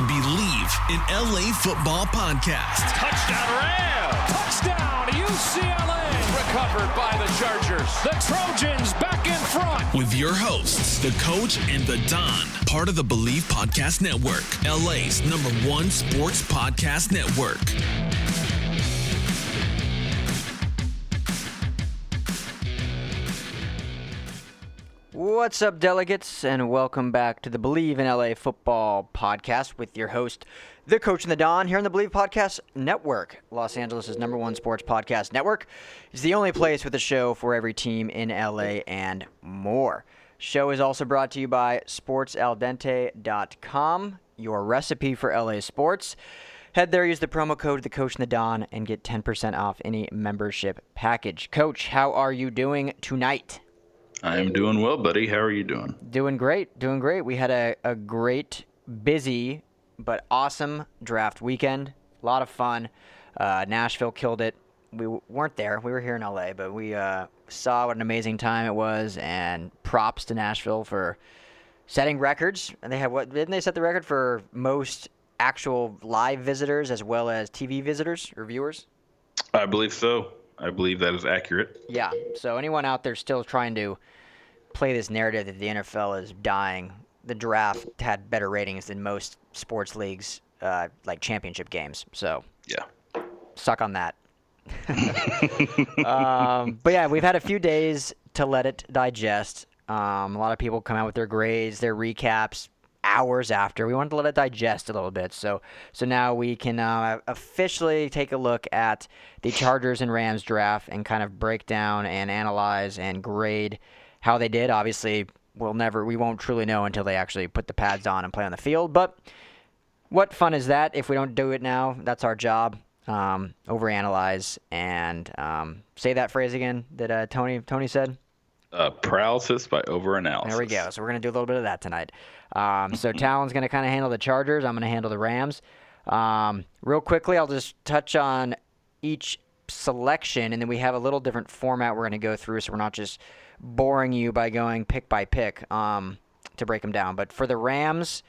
Believe in LA Football Podcast. Touchdown Rams! Touchdown UCLA! Recovered by the Chargers. The Trojans back in front. With your hosts, the Coach and the Don, part of the Believe Podcast Network, LA's #1 sports podcast network. What's up, delegates, and welcome back to the Believe in LA Football Podcast with your host, the Coach and the Don, here on the Believe Podcast Network, Los Angeles' #1 sports podcast network. It's the only place with a show for every team in LA and more. Show is also brought to you by sportsaldente.com, your recipe for LA sports. Head there, use the promo code The Coach and the Don, and get 10% off any membership package. Coach, how are you doing tonight? I am doing well, buddy. How are you doing? Doing great. We had a great, busy, but awesome draft weekend. A lot of fun. Nashville killed it. We weren't there. We were here in LA, but we saw what an amazing time it was, and props to Nashville for setting records. And they had didn't they set the record for most actual live visitors as well as TV visitors or viewers? I believe so. I believe that is accurate. Yeah. So anyone out there still trying to play this narrative that the NFL is dying, the draft had better ratings than most sports leagues, like championship games. So yeah, suck on that. But yeah, we've had a few days to let it digest. A lot of people come out with their grades, their recaps, hours after. We wanted to let it digest a little bit. So now we can officially take a look at the Chargers and Rams draft and kind of break down and analyze and grade how they did. Obviously, we won't truly know until they actually put the pads on and play on the field. But what fun is that if we don't do it now? That's our job. Overanalyze and say that phrase again that Tony said. Paralysis by overanalysis. There we go. So we're going to do a little bit of that tonight. So Talon's going to kind of handle the Chargers. I'm going to handle the Rams. Real quickly, I'll just touch on each selection, and then we have a little different format we're going to go through, so we're not just boring you by going pick by pick to break them down. But for the Rams,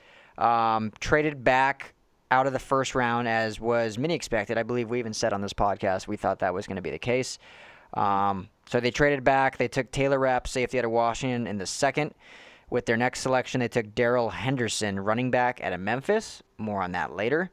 traded back out of the first round, as was many expected. I believe we even said on this podcast we thought that was going to be the case. So they traded back. They took Taylor Rapp, safety out of Washington, in the second. With their next selection, they took Darrell Henderson, running back out of Memphis. More on that later.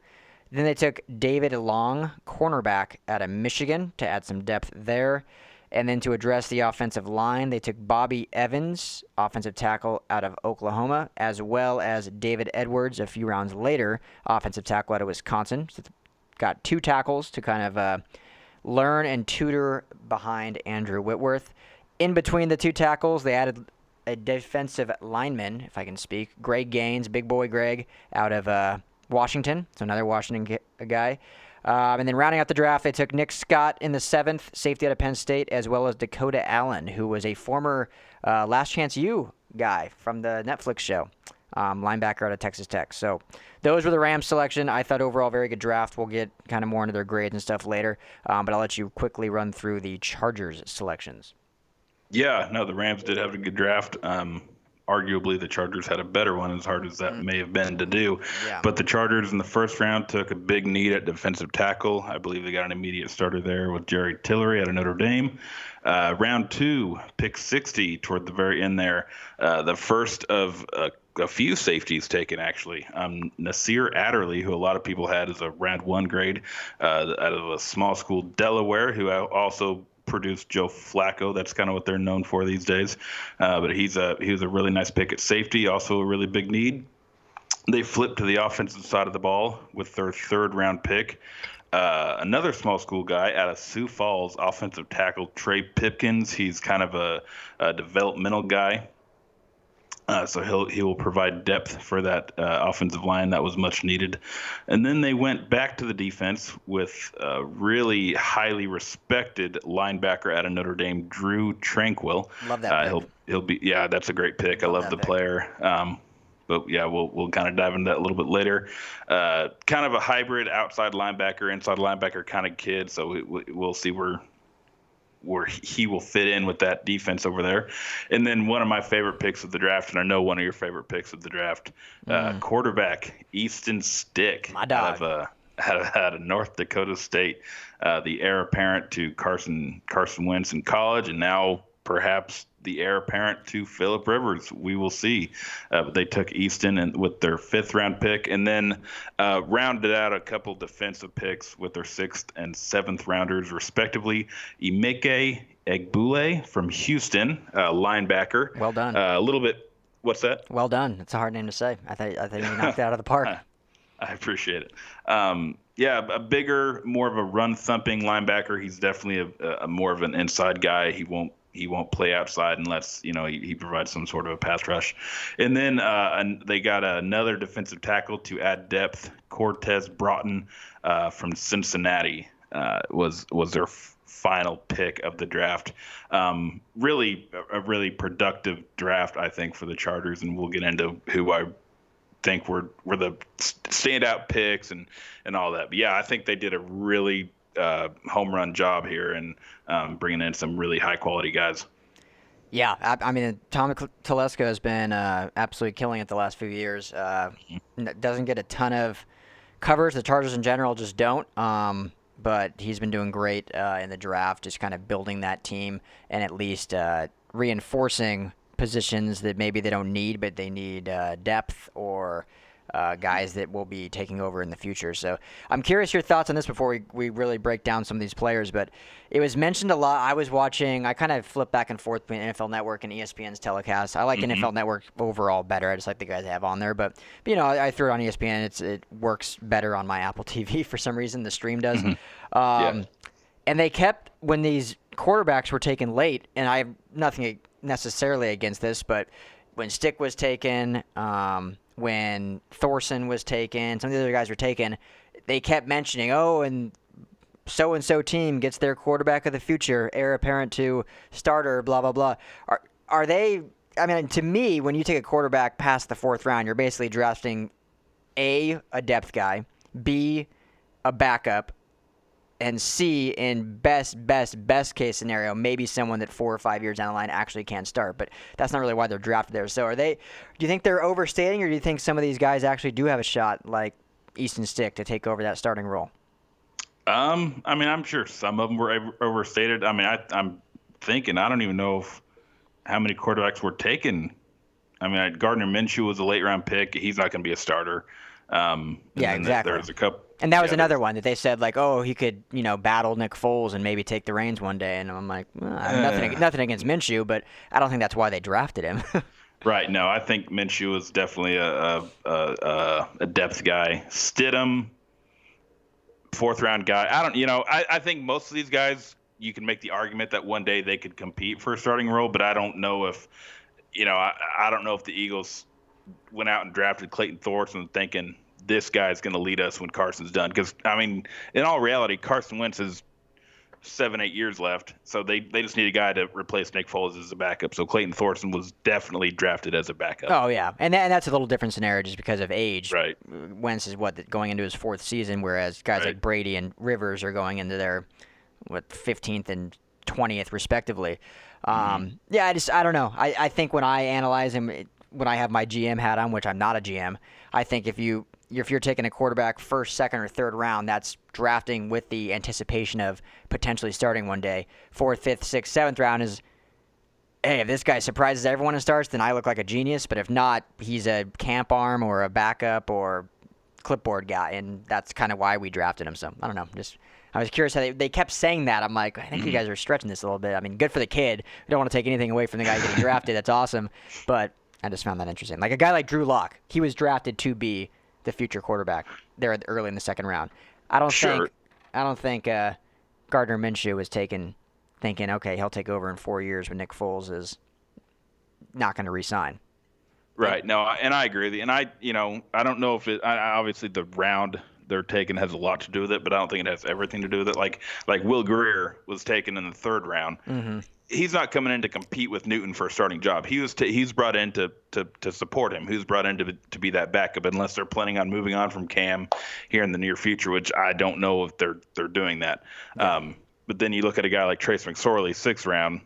Then they took David Long, cornerback out of Michigan, to add some depth there. And then to address the offensive line, they took Bobby Evans, offensive tackle out of Oklahoma, as well as David Edwards a few rounds later, offensive tackle out of Wisconsin. So got two tackles to kind of learn and tutor behind Andrew Whitworth. In between the two tackles, they added a defensive lineman, if I can speak, Greg Gaines, big boy Greg, out of Washington. So another Washington guy. And then rounding out the draft, they took Nick Scott in the 7th, safety out of Penn State, as well as Dakota Allen, who was a former Last Chance U guy from the Netflix show, linebacker out of Texas Tech. So those were the Rams selection. I thought overall very good draft. We'll get kind of more into their grades and stuff later, but I'll let you quickly run through the Chargers selections. Yeah, no, the Rams did have a good draft. Arguably, the Chargers had a better one, as hard as that may have been to do. Yeah. But the Chargers in the first round took a big need at defensive tackle. I believe they got an immediate starter there with Jerry Tillery out of Notre Dame. Round 2, pick 60 toward the very end there. The first of a few safeties taken, actually. Nasir Adderley, who a lot of people had as a round 1 grade out of a small school, Delaware, who also produced Joe Flacco. That's kind of what they're known for these days. But he was a really nice pick at safety, also a really big need. They flipped to the offensive side of the ball with their 3rd round pick. Another small school guy out of Sioux Falls, offensive tackle Trey Pipkins. He's kind of a developmental guy. So he will provide depth for that offensive line that was much needed. And then they went back to the defense with a really highly respected linebacker out of Notre Dame, Drew Tranquill. Love that pick. He'll be that's a great pick. I love the player. But yeah, we'll kind of dive into that a little bit later. Kind of a hybrid outside linebacker, inside linebacker kind of kid. So we'll see where where he will fit in with that defense over there. And then one of my favorite picks of the draft, and I know one of your favorite picks of the draft, quarterback Easton Stick. My dog. Out of North Dakota State, the heir apparent to Carson Wentz in college, and now perhaps the heir apparent to Phillip Rivers. We will see. But they took Easton with their 5th round pick, and then rounded out a couple defensive picks with their 6th and 7th rounders, respectively. Emeka Egbule from Houston, linebacker. Well done. A little bit. What's that? Well done. It's a hard name to say. I think you knocked it out of the park. I appreciate it. A bigger, more of a run-thumping linebacker. He's definitely a more of an inside guy. He won't play outside unless he provides some sort of a pass rush. And then they got another defensive tackle to add depth. Cortez Broughton from Cincinnati was their final pick of the draft. Really a really productive draft, I think, for the Chargers, and we'll get into who I think were the standout picks and all that. But yeah, I think they did a really home run job here and bringing in some really high quality guys. Yeah, I mean, Tom Telesco has been absolutely killing it the last few years. Doesn't get a ton of coverage. The Chargers in general just don't. But he's been doing great in the draft, just kind of building that team and at least reinforcing positions that maybe they don't need, but they need depth or guys that will be taking over in the future. So I'm curious your thoughts on this before we really break down some of these players. But it was mentioned a lot. I kind of flip back and forth between NFL Network and ESPN's telecast. I like NFL Network overall better. I just like the guys they have on there. But I threw it on ESPN. It works better on my Apple TV for some reason. The stream does. And they kept, when these quarterbacks were taken late, and I have nothing necessarily against this, but when Stick was taken, when Thorson was taken, some of the other guys were taken, they kept mentioning, and so-and-so team gets their quarterback of the future, heir apparent to starter, blah, blah, blah. Are they, to me, when you take a quarterback past the 4th round, you're basically drafting A, a depth guy, B, a backup, and C, in best case scenario, maybe someone that 4 or 5 years down the line actually can start. But that's not really why they're drafted there. So do you think they're overstating, or do you think some of these guys actually do have a shot, like Easton Stick, to take over that starting role? I'm sure some of them were overstated. I'm thinking, I don't even know how many quarterbacks were taken. Gardner Minshew was a late round pick. He's not going to be a starter. Yeah, exactly. There's a couple. And that was another one that they said, like, he could, battle Nick Foles and maybe take the reins one day. And I'm like, nothing against Minshew, but I don't think that's why they drafted him. Right. No, I think Minshew is definitely a depth guy. Stidham, 4th round guy. I think most of these guys, you can make the argument that one day they could compete for a starting role, but I don't know if, I don't know if the Eagles went out and drafted Clayton Thorson thinking this guy's going to lead us when Carson's done. Because, in all reality, Carson Wentz has 7-8 years left, so they just need a guy to replace Nick Foles as a backup. So Clayton Thorson was definitely drafted as a backup. Oh, yeah. And that's a little different scenario just because of age. Right. Wentz is going into his 4th season, whereas guys like Brady and Rivers are going into their 15th and 20th, respectively. I don't know. I think when I analyze him, when I have my GM hat on, which I'm not a GM, I think if you're taking a quarterback 1st, 2nd, or 3rd round, that's drafting with the anticipation of potentially starting one day. 4th, 5th, 6th, 7th round is, hey, if this guy surprises everyone and starts, then I look like a genius. But if not, he's a camp arm or a backup or clipboard guy, and that's kind of why we drafted him. So I don't know. I was curious how they kept saying that. I'm like, I think you guys are stretching this a little bit. Good for the kid. We don't want to take anything away from the guy getting drafted. That's awesome. But I just found that interesting. Like a guy like Drew Lock, he was drafted to be the future quarterback there early in the 2nd round. I don't think Gardner Minshew was taken thinking, okay, he'll take over in 4 years when Nick Foles is not going to re-sign. Right. No, and I agree with you. And I don't know if obviously the round they're taking has a lot to do with it, but I don't think it has everything to do with it. Like Will Greer was taken in the 3rd round. Mm-hmm. He's not coming in to compete with Newton for a starting job. He's brought in to support him. He's brought in to be that backup, unless they're planning on moving on from Cam here in the near future, which I don't know if they're doing that. Yeah. But then you look at a guy like Trace McSorley, 6th round,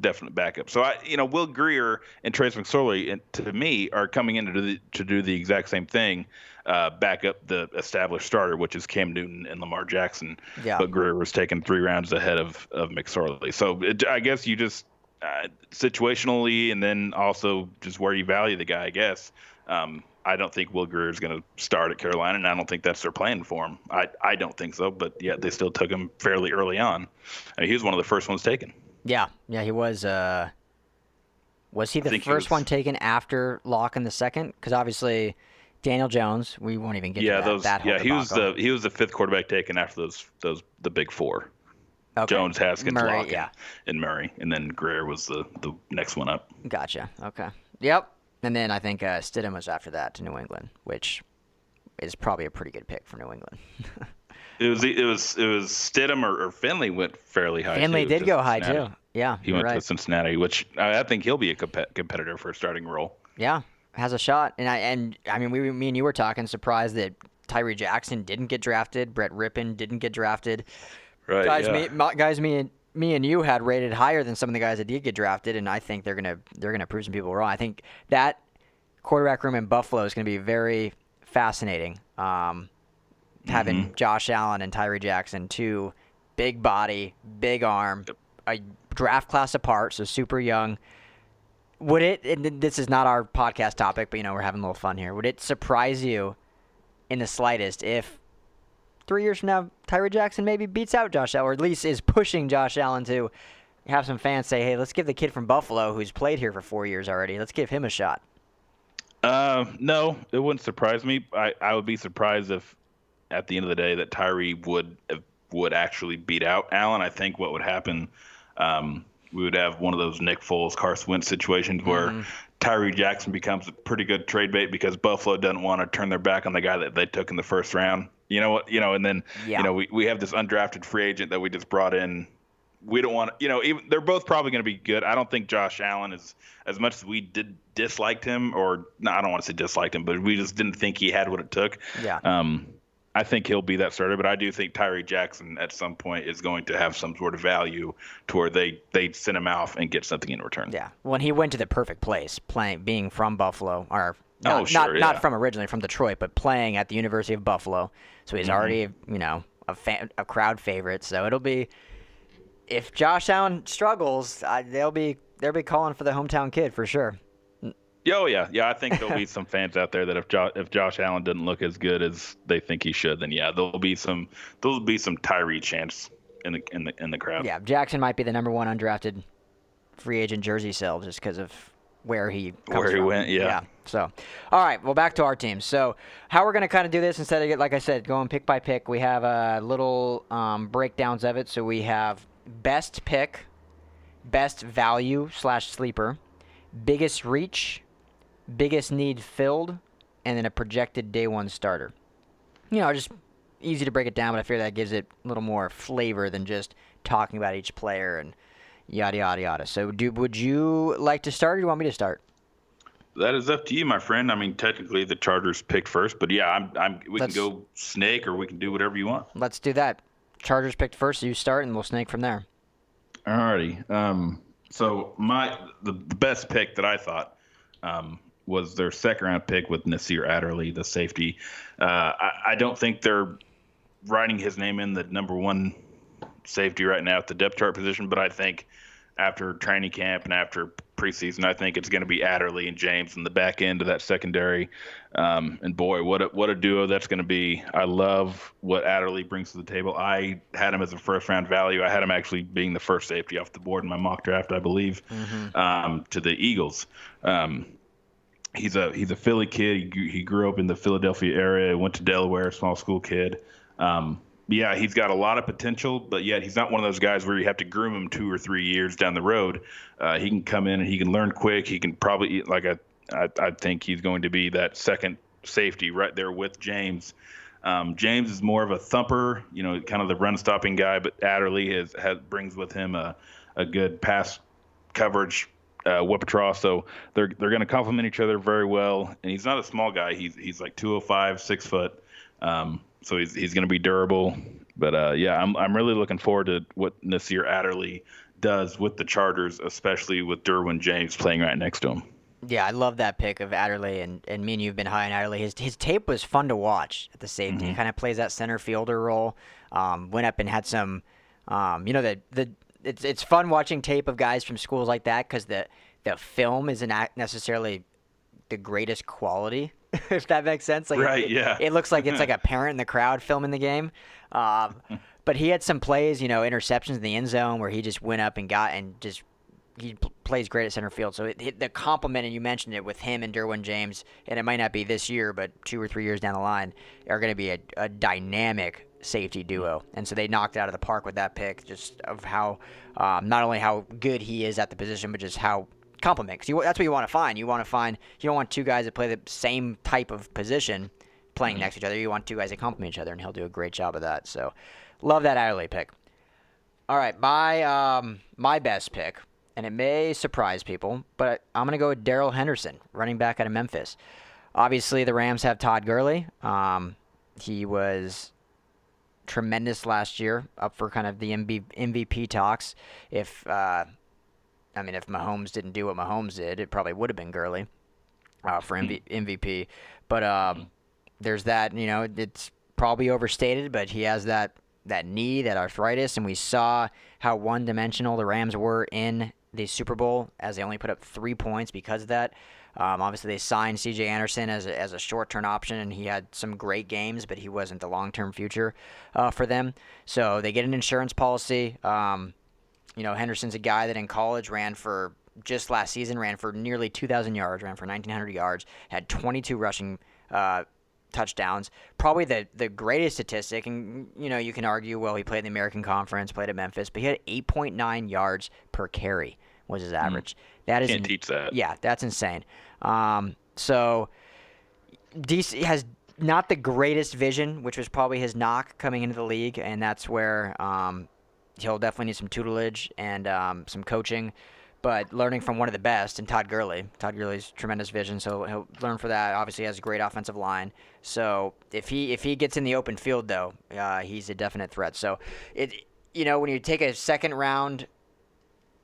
definite backup. So Will Greer and Trace McSorley, to me, are coming in to do the exact same thing, back up the established starter, which is Cam Newton and Lamar Jackson. Yeah. But Greer was taken 3 rounds ahead of McSorley. So I guess you just situationally, and then also just where you value the guy, I guess. I don't think Will Greer is going to start at Carolina, and I don't think that's their plan for him. I don't think so, but yet they still took him fairly early on. I mean, he was one of the first ones taken. Yeah, he was. Was he the first one taken after Locke in the second? Because obviously, Daniel Jones, we won't even get to that. He was the 5th quarterback taken after the big 4. Okay. Jones, Haskins, Murray, Locke, and Murray, and then Greer was the next one up. Gotcha. Okay. Yep. And then I think Stidham was after that to New England, which is probably a pretty good pick for New England. It was Stidham or Finley went fairly high. Finley did go high too. Yeah, he went to Cincinnati, which I think he'll be a competitor for a starting role. Yeah, has a shot. And I mean, me and you were talking, surprised that Tyree Jackson didn't get drafted. Brett Rippon didn't get drafted. Right. Guys, me and you had rated higher than some of the guys that did get drafted, and I think they're gonna prove some people wrong. I think that quarterback room in Buffalo is gonna be very fascinating. Having Josh Allen and Tyree Jackson, 2 big body, big arm, a draft class apart, so super young. Would it? And this is not our podcast topic, but we're having a little fun here. Would it surprise you in the slightest if 3 years from now, Tyree Jackson maybe beats out Josh Allen, or at least is pushing Josh Allen to have some fans say, hey, let's give the kid from Buffalo who's played here for 4 years already, let's give him a shot? No, it wouldn't surprise me. I would be surprised if at the end of the day that Tyree would actually beat out Allen. I think what would happen, we would have one of those Nick Foles, Carson Wentz situations where Tyree Jackson becomes a pretty good trade bait because Buffalo doesn't want to turn their back on the guy that they took in the 1st round. You know what? And then we have this undrafted free agent that we just brought in. We don't want to, they're both probably going to be good. I don't think Josh Allen is, as much as we disliked him, or no, I don't want to say disliked him, but we just didn't think he had what it took. Yeah. I think he'll be that starter, but I do think Tyree Jackson at some point is going to have some sort of value to where they send him out and get something in return. Yeah. When he went to the perfect place, being from Buffalo, or not from originally from Detroit, but playing at the University of Buffalo. So he's already, a crowd favorite. So it'll be, if Josh Allen struggles, they'll be calling for the hometown kid for sure. Oh yeah. I think there'll be some fans out there that if Josh Allen didn't look as good as they think he should, then there'll be some Tyree chants in the crowd. Yeah, Jackson might be the number 1 undrafted free agent jersey sale just because of where he went. Yeah. So, all right. Well, back to our team. So, how we're going to kind of do this, instead of, like I said, going pick by pick, we have little breakdowns of it. So we have best pick, best value / sleeper, biggest reach, biggest need filled, and then a projected day 1 starter. Just easy to break it down, but I feel that gives it a little more flavor than just talking about each player and yada, yada, yada. So would you like to start, or do you want me to start? That is up to you, my friend. I mean, technically the Chargers picked first, but yeah, we can go snake, or we can do whatever you want. Let's do that. Chargers picked first, so you start, and we'll snake from there. Alrighty. So the best pick that I thought was their 2nd round pick with Nasir Adderley, the safety. I don't think they're writing his name in the number 1 safety right now at the depth chart position, but I think after training camp and after preseason, I think it's going to be Adderley and James in the back end of that secondary. And boy, what a duo that's going to be. I love what Adderley brings to the table. I had him as a 1st round value. I had him actually being the first safety off the board in my mock draft, I believe, to the Eagles. He's a Philly kid. He grew up in the Philadelphia area, went to Delaware, small school kid. Yeah, he's got a lot of potential, but yet he's not one of those guys where you have to groom him 2 or 3 years down the road. He can come in and he can learn quick. He can probably, I think he's going to be that second safety right there with James. James is more of a thumper, kind of the run-stopping guy, but Adderley brings with him a good pass coverage whip-a-traw, so they're going to complement each other very well. And he's not a small guy. He's like 205, 6 foot. So he's going to be durable. But yeah, I'm really looking forward to what Nasir Adderley does with the Chargers, especially with Derwin James playing right next to him. Yeah, I love that pick of Adderley, and me and you've been high on Adderley. His tape was fun to watch at the safety. He kind of plays that center fielder role. Went up and had some, it's fun watching tape of guys from schools like that because the film isn't necessarily the greatest quality, if that makes sense. Like Right, yeah. It looks like it's like a parent in the crowd filming the game. But he had some plays, interceptions in the end zone where he just went up and he plays great at center field. So the compliment, and you mentioned it with him and Derwin James, and it might not be this year, but 2 or 3 years down the line, are going to be a dynamic safety duo. And so they knocked it out of the park with that pick, just of how not only how good he is at the position, but just how compliment. Because that's what you want to find. You don't want two guys that play the same type of position playing next to each other. You want two guys that complement each other, and he'll do a great job of that. So love that Adderley pick. All right, my best pick. And it may surprise people, but I'm going to go with Darrell Henderson, running back out of Memphis. Obviously, the Rams have Todd Gurley. He was tremendous last year, up for kind of the MVP talks. If Mahomes didn't do what Mahomes did, it probably would have been Gurley for MVP. But there's that, it's probably overstated, but he has that knee, that arthritis, and we saw how one-dimensional the Rams were in the Super Bowl, as they only put up 3 points because of that. Obviously, they signed C.J. Anderson as a short-term option, and he had some great games, but he wasn't the long-term future for them. So they get an insurance policy. Henderson's a guy that in college just last season ran for nearly 2,000 yards, ran for 1,900 yards, had 22 rushing touchdowns. Probably the greatest statistic, and you can argue, well, he played in the American Conference, played at Memphis, but he had 8.9 yards per carry was his average. That is Can't teach that. Yeah, that's insane. So DC has not the greatest vision, which was probably his knock coming into the league, and that's where he'll definitely need some tutelage and some coaching. But learning from one of the best, and Todd Gurley. Todd Gurley's tremendous vision, so he'll learn for that. Obviously, he has a great offensive line. So if he gets in the open field, though, he's a definite threat. So when you take a second-round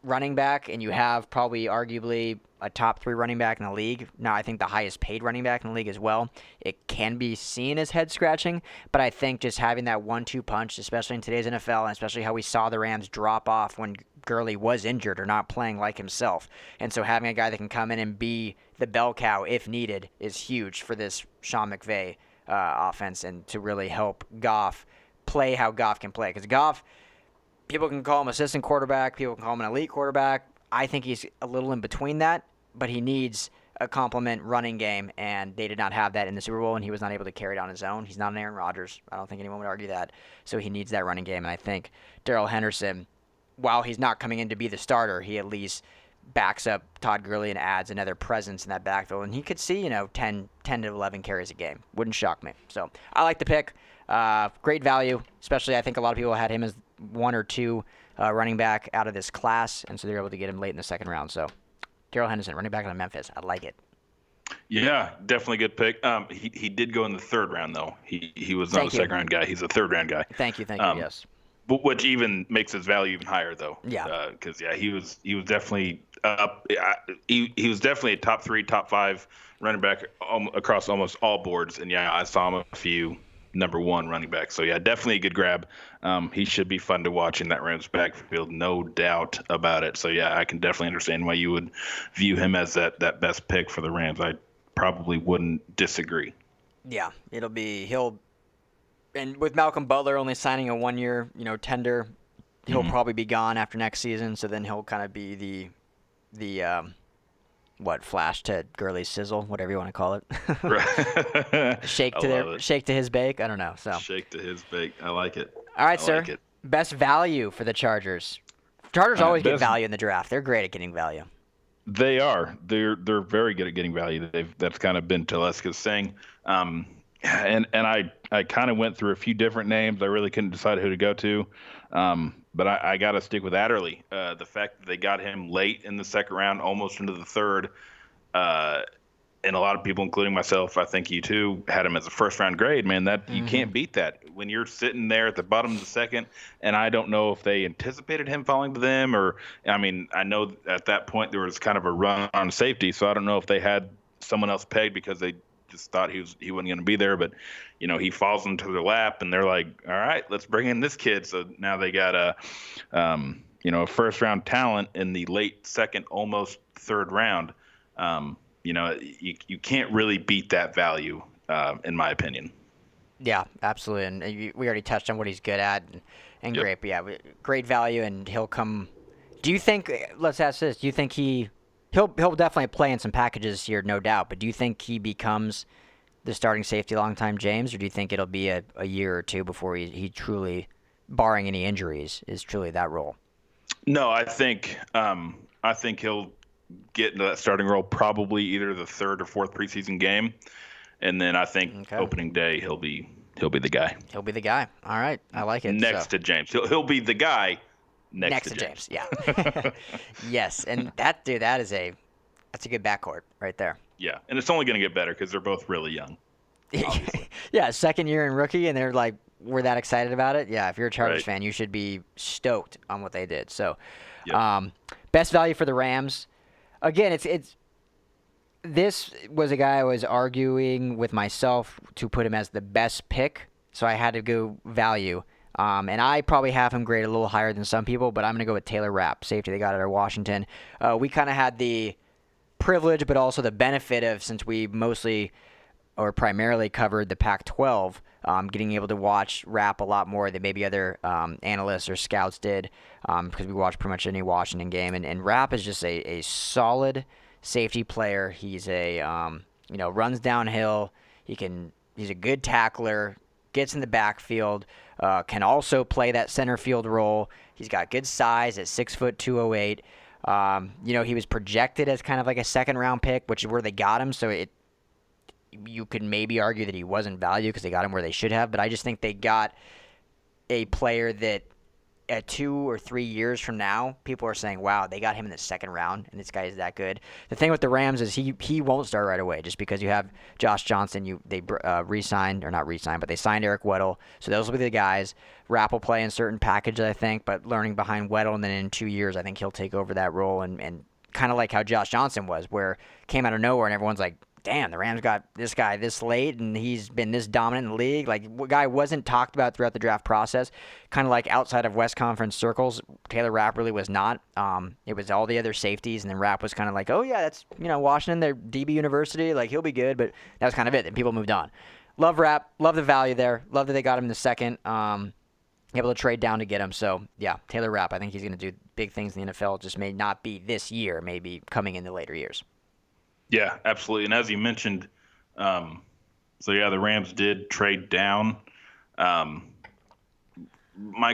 running back and you have probably arguably a top 3 running back in the league, now I think the highest paid running back in the league as well, it can be seen as head-scratching. But I think just having that 1-2 punch, especially in today's NFL, and especially how we saw the Rams drop off when Gurley was injured or not playing like himself. And so having a guy that can come in and be the bell cow if needed is huge for this Sean McVay offense, and to really help Goff play how Goff can play. Because Goff, people can call him assistant quarterback, people can call him an elite quarterback. I think he's a little in between that, but he needs a complement running game, and they did not have that in the Super Bowl, and he was not able to carry it on his own. He's not an Aaron Rodgers. I don't think anyone would argue that. So he needs that running game, and I think Darrell Henderson, while he's not coming in to be the starter, he at least backs up Todd Gurley and adds another presence in that backfield. And he could see, 10 to 11 carries a game. Wouldn't shock me. So I like the pick. Great value, especially I think a lot of people had him as 1 or 2 running back out of this class, and so they're able to get him late in the second round. So Darrell Henderson, running back out of Memphis. I like it. Yeah, definitely good pick. He did go in the 3rd round, though. He was not a second-round guy. He's a 3rd-round guy. Thank you, yes. But which even makes his value even higher, though. Yeah. Because he was definitely up. He was definitely a top 3, top 5 running back across almost all boards. And I saw him a few number 1 running back. So definitely a good grab. He should be fun to watch in that Rams backfield, no doubt about it. So I can definitely understand why you would view him as that best pick for the Rams. I probably wouldn't disagree. Yeah, and with Malcolm Butler only signing a 1-year, tender, he'll probably be gone after next season. So then he'll kind of be the flash to Gurley's sizzle, whatever you want to call it. Right. shake to his bake. I don't know. So shake to his bake. I like it. All right, sir. Best value for the Chargers. Chargers always get value in the draft. They're great at getting value. They are. They're very good at getting value. That's kind of been Teleska's saying. And I kind of went through a few different names. I really couldn't decide who to go to. But I got to stick with Adderley. The fact that they got him late in the second round, almost into the third, and a lot of people, including myself, I think you too, had him as a first-round grade. Man, that you can't beat that when you're sitting there at the bottom of the second. And I don't know if they anticipated him falling to them, or I mean, I know at that point there was kind of a run on safety, so I don't know if they had someone else pegged because they just thought he wasn't going to be there. But he falls into their lap, and they're like, all right, let's bring in this kid. So now they got a first-round talent in the late second, almost third round. You can't really beat that value, in my opinion. Yeah, absolutely. And we already touched on what he's good at and great. But yeah, great value, and he'll come. Do you think? Let's ask this. Do you think he'll definitely play in some packages this year, no doubt. But do you think he becomes the starting safety long-time James, or do you think it'll be a year or two before he truly, barring any injuries, is truly that role? No, I think he'll get into that starting role probably either the third or fourth preseason game, and then I think opening day he'll be the guy. He'll be the guy. All right, I like it. Next to James, he'll be the guy next to James. Yeah. Yes, and that's a good backcourt right there. Yeah, and it's only going to get better because they're both really young. Yeah, second year in rookie, and they're like, we're that excited about it. Yeah, if you're a Chargers fan, you should be stoked on what they did. So, best value for the Rams. Again, this was a guy I was arguing with myself to put him as the best pick, so I had to go value. And I probably have him graded a little higher than some people, but I'm going to go with Taylor Rapp, safety they got out of Washington. We kind of had the privilege, but also the benefit of, since we mostly or primarily covered the Pac-12, getting able to watch Rapp a lot more than maybe other analysts or scouts did, because we watched pretty much any Washington game. And Rapp is just a solid safety player. He's runs downhill. He's a good tackler, gets in the backfield, can also play that center field role. He's got good size at 6'2", 208. He was projected as kind of like a second-round pick, which is where they got him. So you could maybe argue that he wasn't valued because they got him where they should have. But I just think they got a player that at 2 or 3 years from now, people are saying, wow, they got him in the second round, and this guy is that good. The thing with the Rams is he won't start right away just because you have Josh Johnson. They re-signed, or not re-signed, but they signed Eric Weddle. So those will be the guys. Rapp will play in certain packages, I think, but learning behind Weddle, and then in 2 years, I think he'll take over that role, and kind of like how Josh Johnson was, where came out of nowhere, and everyone's like, damn, the Rams got this guy this late, and he's been this dominant in the league. Like, guy wasn't talked about throughout the draft process. Kind of like outside of West Conference circles, Taylor Rapp really was not. It was all the other safeties, and then Rapp was kind of like, oh, yeah, that's, Washington, they're DB University. Like, he'll be good, but that was kind of it. And people moved on. Love Rapp. Love the value there. Love that they got him in the second. Able to trade down to get him. So, yeah, Taylor Rapp, I think he's going to do big things in the NFL. It just may not be this year, maybe coming in the later years. Yeah, absolutely. And as you mentioned, the Rams did trade down. My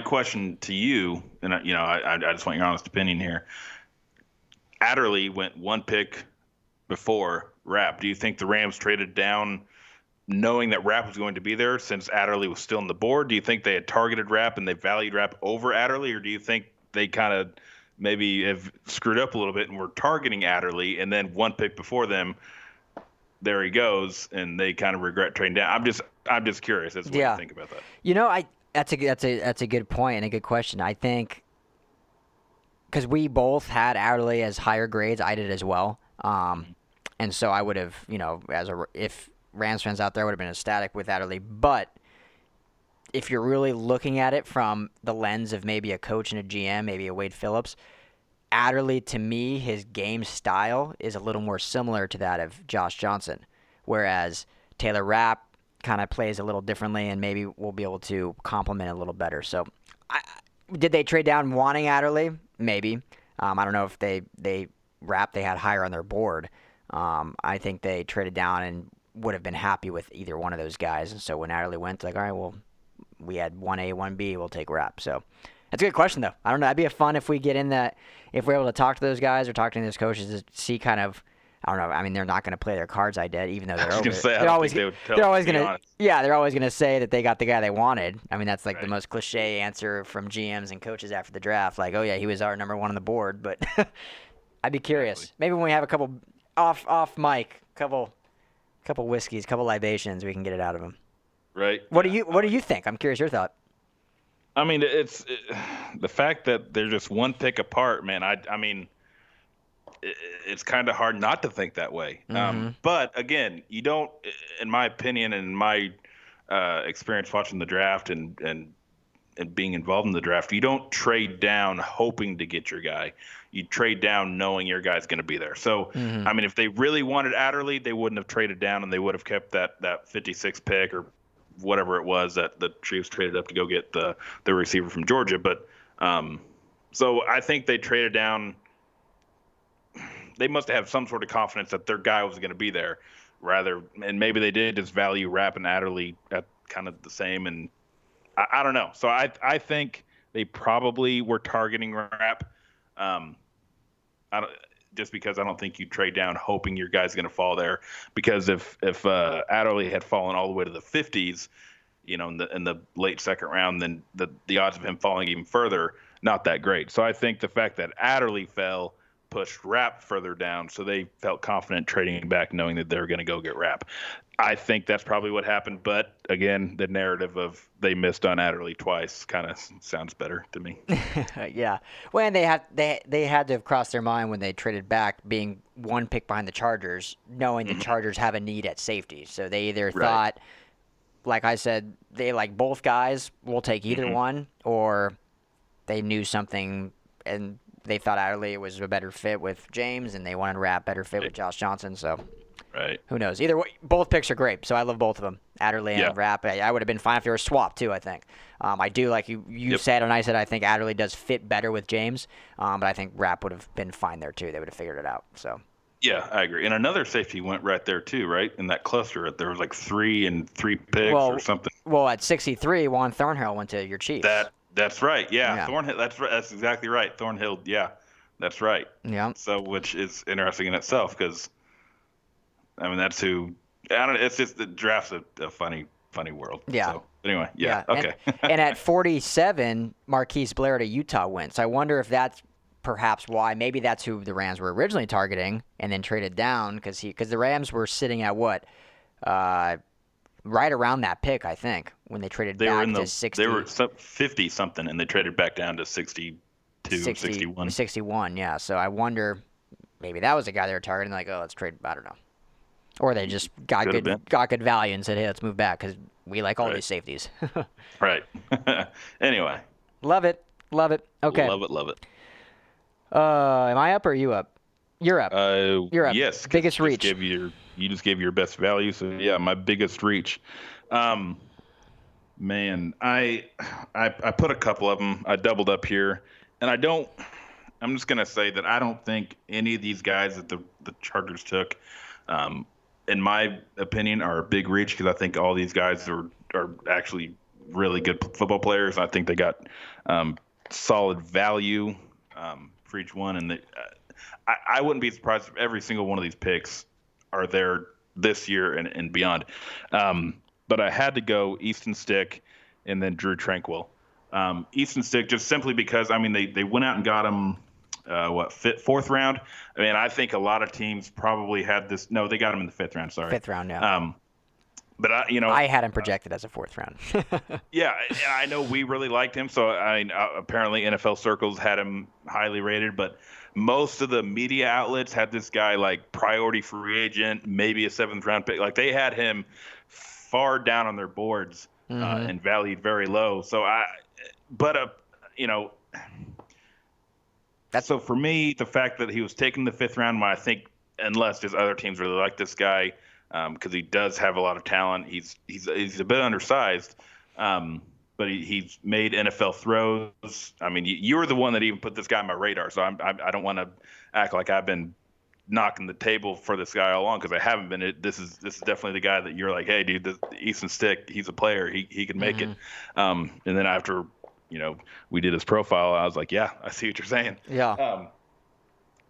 question to you, and I just want your honest opinion here. Adderley went one pick before Rapp. Do you think the Rams traded down knowing that Rapp was going to be there since Adderley was still on the board? Do you think they had targeted Rapp and they valued Rapp over Adderley, or do you think they kind of maybe have screwed up a little bit and were targeting Adderley, and then one pick before them, there he goes, and they kind of regret trading down? I'm just curious as to what you think about that. That's a good point and a good question. I think because we both had Adderley as higher grades, I did as well, and so I would have, if Rams fans out there would have been ecstatic with Adderley, but if you're really looking at it from the lens of maybe a coach and a GM, maybe a Wade Phillips, Adderley, to me, his game style is a little more similar to that of Josh Johnson, whereas Taylor Rapp kind of plays a little differently, and maybe we'll be able to complement a little better. So did they trade down wanting Adderley? Maybe. I don't know if they Rapp they had higher on their board. I think they traded down and would have been happy with either one of those guys. And so when Adderley went, like, all right, well, we had 1A, 1B, we'll take Rapp. So that's a good question, though. I don't know. That'd be fun if we get in that, if we're able to talk to those guys or talk to those coaches to see kind of, I don't know. I mean, they're not going to play their cards I did, even though they're over. They're always going to say that they got the guy they wanted. I mean, that's like the most cliche answer from GMs and coaches after the draft. Like, oh, yeah, he was our number one on the board. But I'd be curious. Maybe when we have a couple off mic, couple couple whiskeys, couple libations, we can get it out of him. Right. What do you think? I'm curious your thought. I mean, the fact that they're just one pick apart, man. I mean, it's kind of hard not to think that way. But again, you don't, in my opinion, and in my experience watching the draft and being involved in the draft, you don't trade down hoping to get your guy. You trade down knowing your guy's going to be there. So, I mean, if they really wanted Adderley, they wouldn't have traded down, and they would have kept that 56 pick or whatever it was that the Chiefs traded up to go get the receiver from Georgia. But so I think they traded down. They must have some sort of confidence that their guy was going to be there, and maybe they did just value Rapp and Adderley at kind of the same. And I don't know. So I think they probably were targeting Rapp. Just because I don't think you trade down hoping your guy's going to fall there. Because if Adderley had fallen all the way to the 50s, in the late second round, then the odds of him falling even further, not that great. So I think the fact that Adderley fell pushed Rapp further down, so they felt confident trading back, knowing that they were going to go get Rapp. I think that's probably what happened, but again, the narrative of they missed on Adderley twice kind of sounds better to me. Yeah, well, and they had to have crossed their mind when they traded back, being one pick behind the Chargers, knowing the Chargers have a need at safety. So they either thought, like I said, they like both guys, we'll take either one, or they knew something and they thought Adderley was a better fit with James, and they wanted Rapp better fit with Josh Johnson. So, who knows? Either way, both picks are great. So I love both of them, Adderley and Rapp. I would have been fine if they were swapped too. I think. I do like you said, and I said I think Adderley does fit better with James, but I think Rapp would have been fine there too. They would have figured it out. So. Yeah, I agree. And another safety went right there too, right? In that cluster, there was like 3 picks or something. Well, at 63, Juan Thornhill went to your Chiefs. That's right. Yeah. Thornhill. That's right. That's exactly right. Thornhill. Yeah, that's right. Yeah. So, which is interesting in itself, because I mean, that's who. I don't know. It's just the draft's a funny world. Yeah. So, anyway. Yeah. Okay. And at 47, Marquise Blair to Utah went. So I wonder if that's perhaps why. Maybe that's who the Rams were originally targeting, and then traded down because the Rams were sitting at what, right around that pick, I think, when they traded back to 60. They were 50 something, and they traded back down to 61. 61, yeah. So I wonder, maybe that was the guy they were targeting. Like, let's trade. I don't know. Or they just got good value and said, hey, let's move back because we like all these safeties. Right. Anyway. Love it. Okay. Love it. Am I up or are you up? You're up. You're up. Yes. Biggest reach. You just gave your best value. So yeah, my biggest reach. Man, I put a couple of them. I doubled up here, and I'm just gonna say that I don't think any of these guys that the Chargers took, in my opinion, are a big reach, because I think all these guys are actually really good football players. I think they got solid value for each one, and I wouldn't be surprised if every single one of these picks are there this year and beyond. But I had to go Easton Stick and then Drew Tranquill. Easton Stick, just simply because, I mean, they went out and got him, fourth round? I mean, I think a lot of teams probably had this. No, they got him in the fifth round, sorry. Fifth round, yeah. But I had him projected as a fourth round. Yeah, I know we really liked him. So apparently NFL circles had him highly rated, but most of the media outlets had this guy like priority free agent, maybe a seventh round pick. Like they had him far down on their boards and valued very low. So so for me, the fact that he was taken the fifth round, I think, unless just other teams really like this guy, because he does have a lot of talent. He's a bit undersized, but he's made NFL throws. I mean, you were the one that even put this guy on my radar, so I don't want to act like I've been knocking the table for this guy all along, because I haven't been. This is definitely the guy that you're like, hey, dude, Easton Stick, he's a player. He can make it. And then after we did his profile, I was like, yeah, I see what you're saying. Yeah.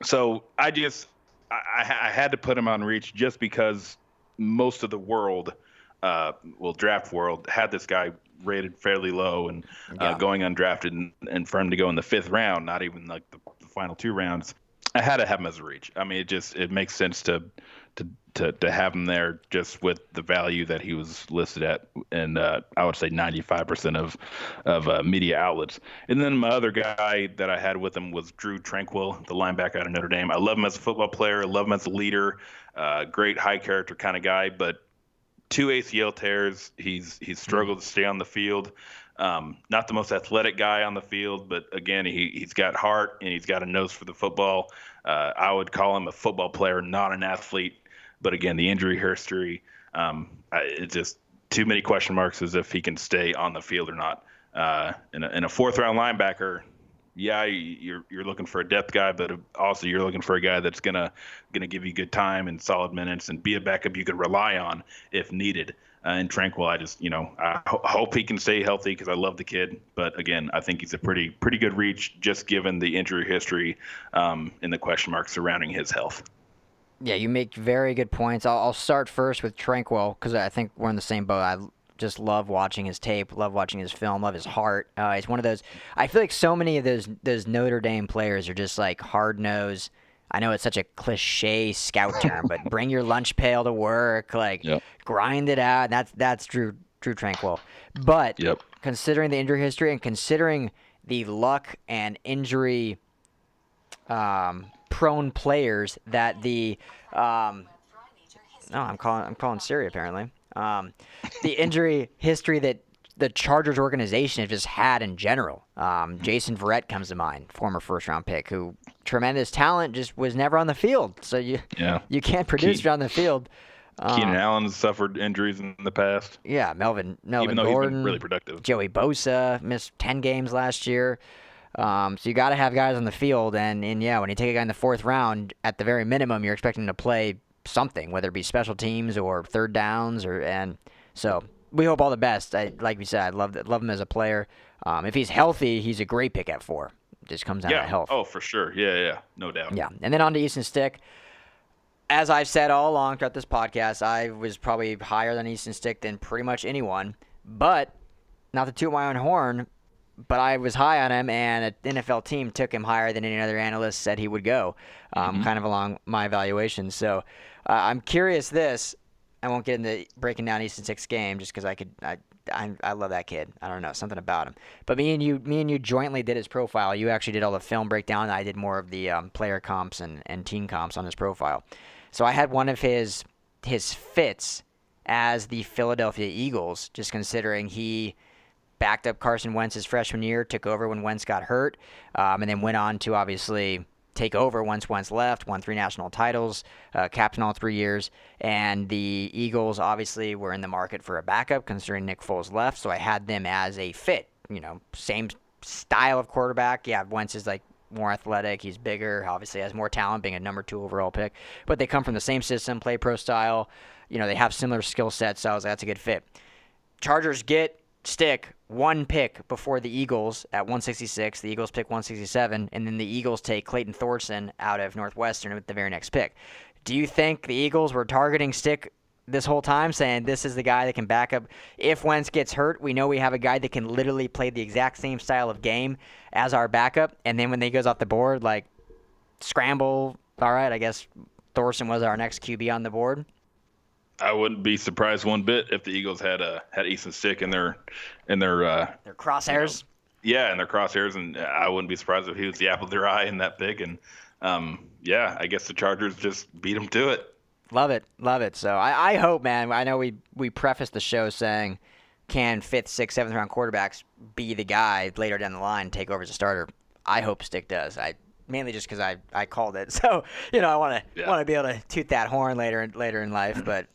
So I had to put him on reach just because most of the world, draft world, had this guy rated fairly low and going undrafted, and for him to go in the fifth round, not even like the final two rounds, I had to have him as a reach. I mean, it makes sense to to have him there just with the value that he was listed at, and I would say 95% of media outlets. And then my other guy that I had with him was Drew Tranquil, the linebacker out of Notre Dame. I love him as a football player, I love him as a leader, great high character kind of guy, but 2 ACL tears. He's struggled to stay on the field. Not the most athletic guy on the field, but again, he's got heart and he's got a nose for the football. I would call him a football player, not an athlete. But again, the injury history, it's just too many question marks as if he can stay on the field or not. In a fourth-round linebacker, yeah, you're looking for a depth guy, but also you're looking for a guy that's gonna give you good time and solid minutes and be a backup you can rely on if needed. And Tranquil, I hope he can stay healthy because I love the kid. But again, I think he's a pretty good reach just given the injury history and the question marks surrounding his health. Yeah, you make very good points. I'll start first with Tranquil because I think we're in the same boat. I just love watching his tape, love watching his film, love his heart. He's one of those. I feel like so many of those Notre Dame players are just like hard-nosed. I know it's such a cliche scout term, but bring your lunch pail to work, grind it out. That's Drew Tranquil. But considering the injury history and considering the luck and injury prone players that the I'm calling Siri apparently. The injury history that the Chargers organization has just had in general. Jason Verrett comes to mind, former first-round pick, who tremendous talent, just was never on the field. So you can't produce on the field. Keenan Allen's suffered injuries in the past. Yeah, Melvin even though Gordon, he's been really productive. Joey Bosa missed 10 games last year. So you got to have guys on the field, and when you take a guy in the fourth round, at the very minimum, you're expecting him to play something, whether it be special teams or third downs, and so we hope all the best. Like we said, I love him as a player. If he's healthy, he's a great pick at 4. It just comes down to health. Oh, for sure. Yeah, no doubt. Yeah, and then on to Easton Stick. As I've said all along throughout this podcast, I was probably higher than Easton Stick than pretty much anyone, but not to toot my own horn, but I was high on him, and an NFL team took him higher than any other analyst said he would go, kind of along my evaluation. So I'm curious I won't get into breaking down Easton Stick's game just because I love that kid. I don't know, something about him. But me and you jointly did his profile. You actually did all the film breakdown, and I did more of the player comps and team comps on his profile. So I had one of his fits as the Philadelphia Eagles, just considering he backed up Carson Wentz his freshman year, took over when Wentz got hurt, and then went on to obviously take over once Wentz left, won 3 national titles, captain all 3 years, and the Eagles obviously were in the market for a backup considering Nick Foles left, so I had them as a fit, same style of quarterback. Yeah, Wentz is like more athletic, he's bigger, obviously has more talent being a number 2 overall pick, but they come from the same system, play pro style, they have similar skill sets, so I was like, that's a good fit. Chargers get Stick 1 pick before the Eagles at 166. The Eagles pick 167, and then the Eagles take Clayton Thorson out of Northwestern with the very next pick. Do you think the Eagles were targeting Stick this whole time, saying this is the guy that can back up if Wentz gets hurt? We know we have a guy that can literally play the exact same style of game as our backup, and then when he goes off the board, like, scramble, all right, I guess Thorson was our next QB on the board. I wouldn't be surprised one bit if the Eagles had Easton Stick in their crosshairs. In their crosshairs, and I wouldn't be surprised if he was the apple of their eye in that pick. And I guess the Chargers just beat him to it. Love it. So I hope, man. I know we prefaced the show saying, can 5th, 6th, 7th round quarterbacks be the guy later down the line, take over as a starter? I hope Stick does. Mainly just because I called it. So I want to be able to toot that horn later in life, but.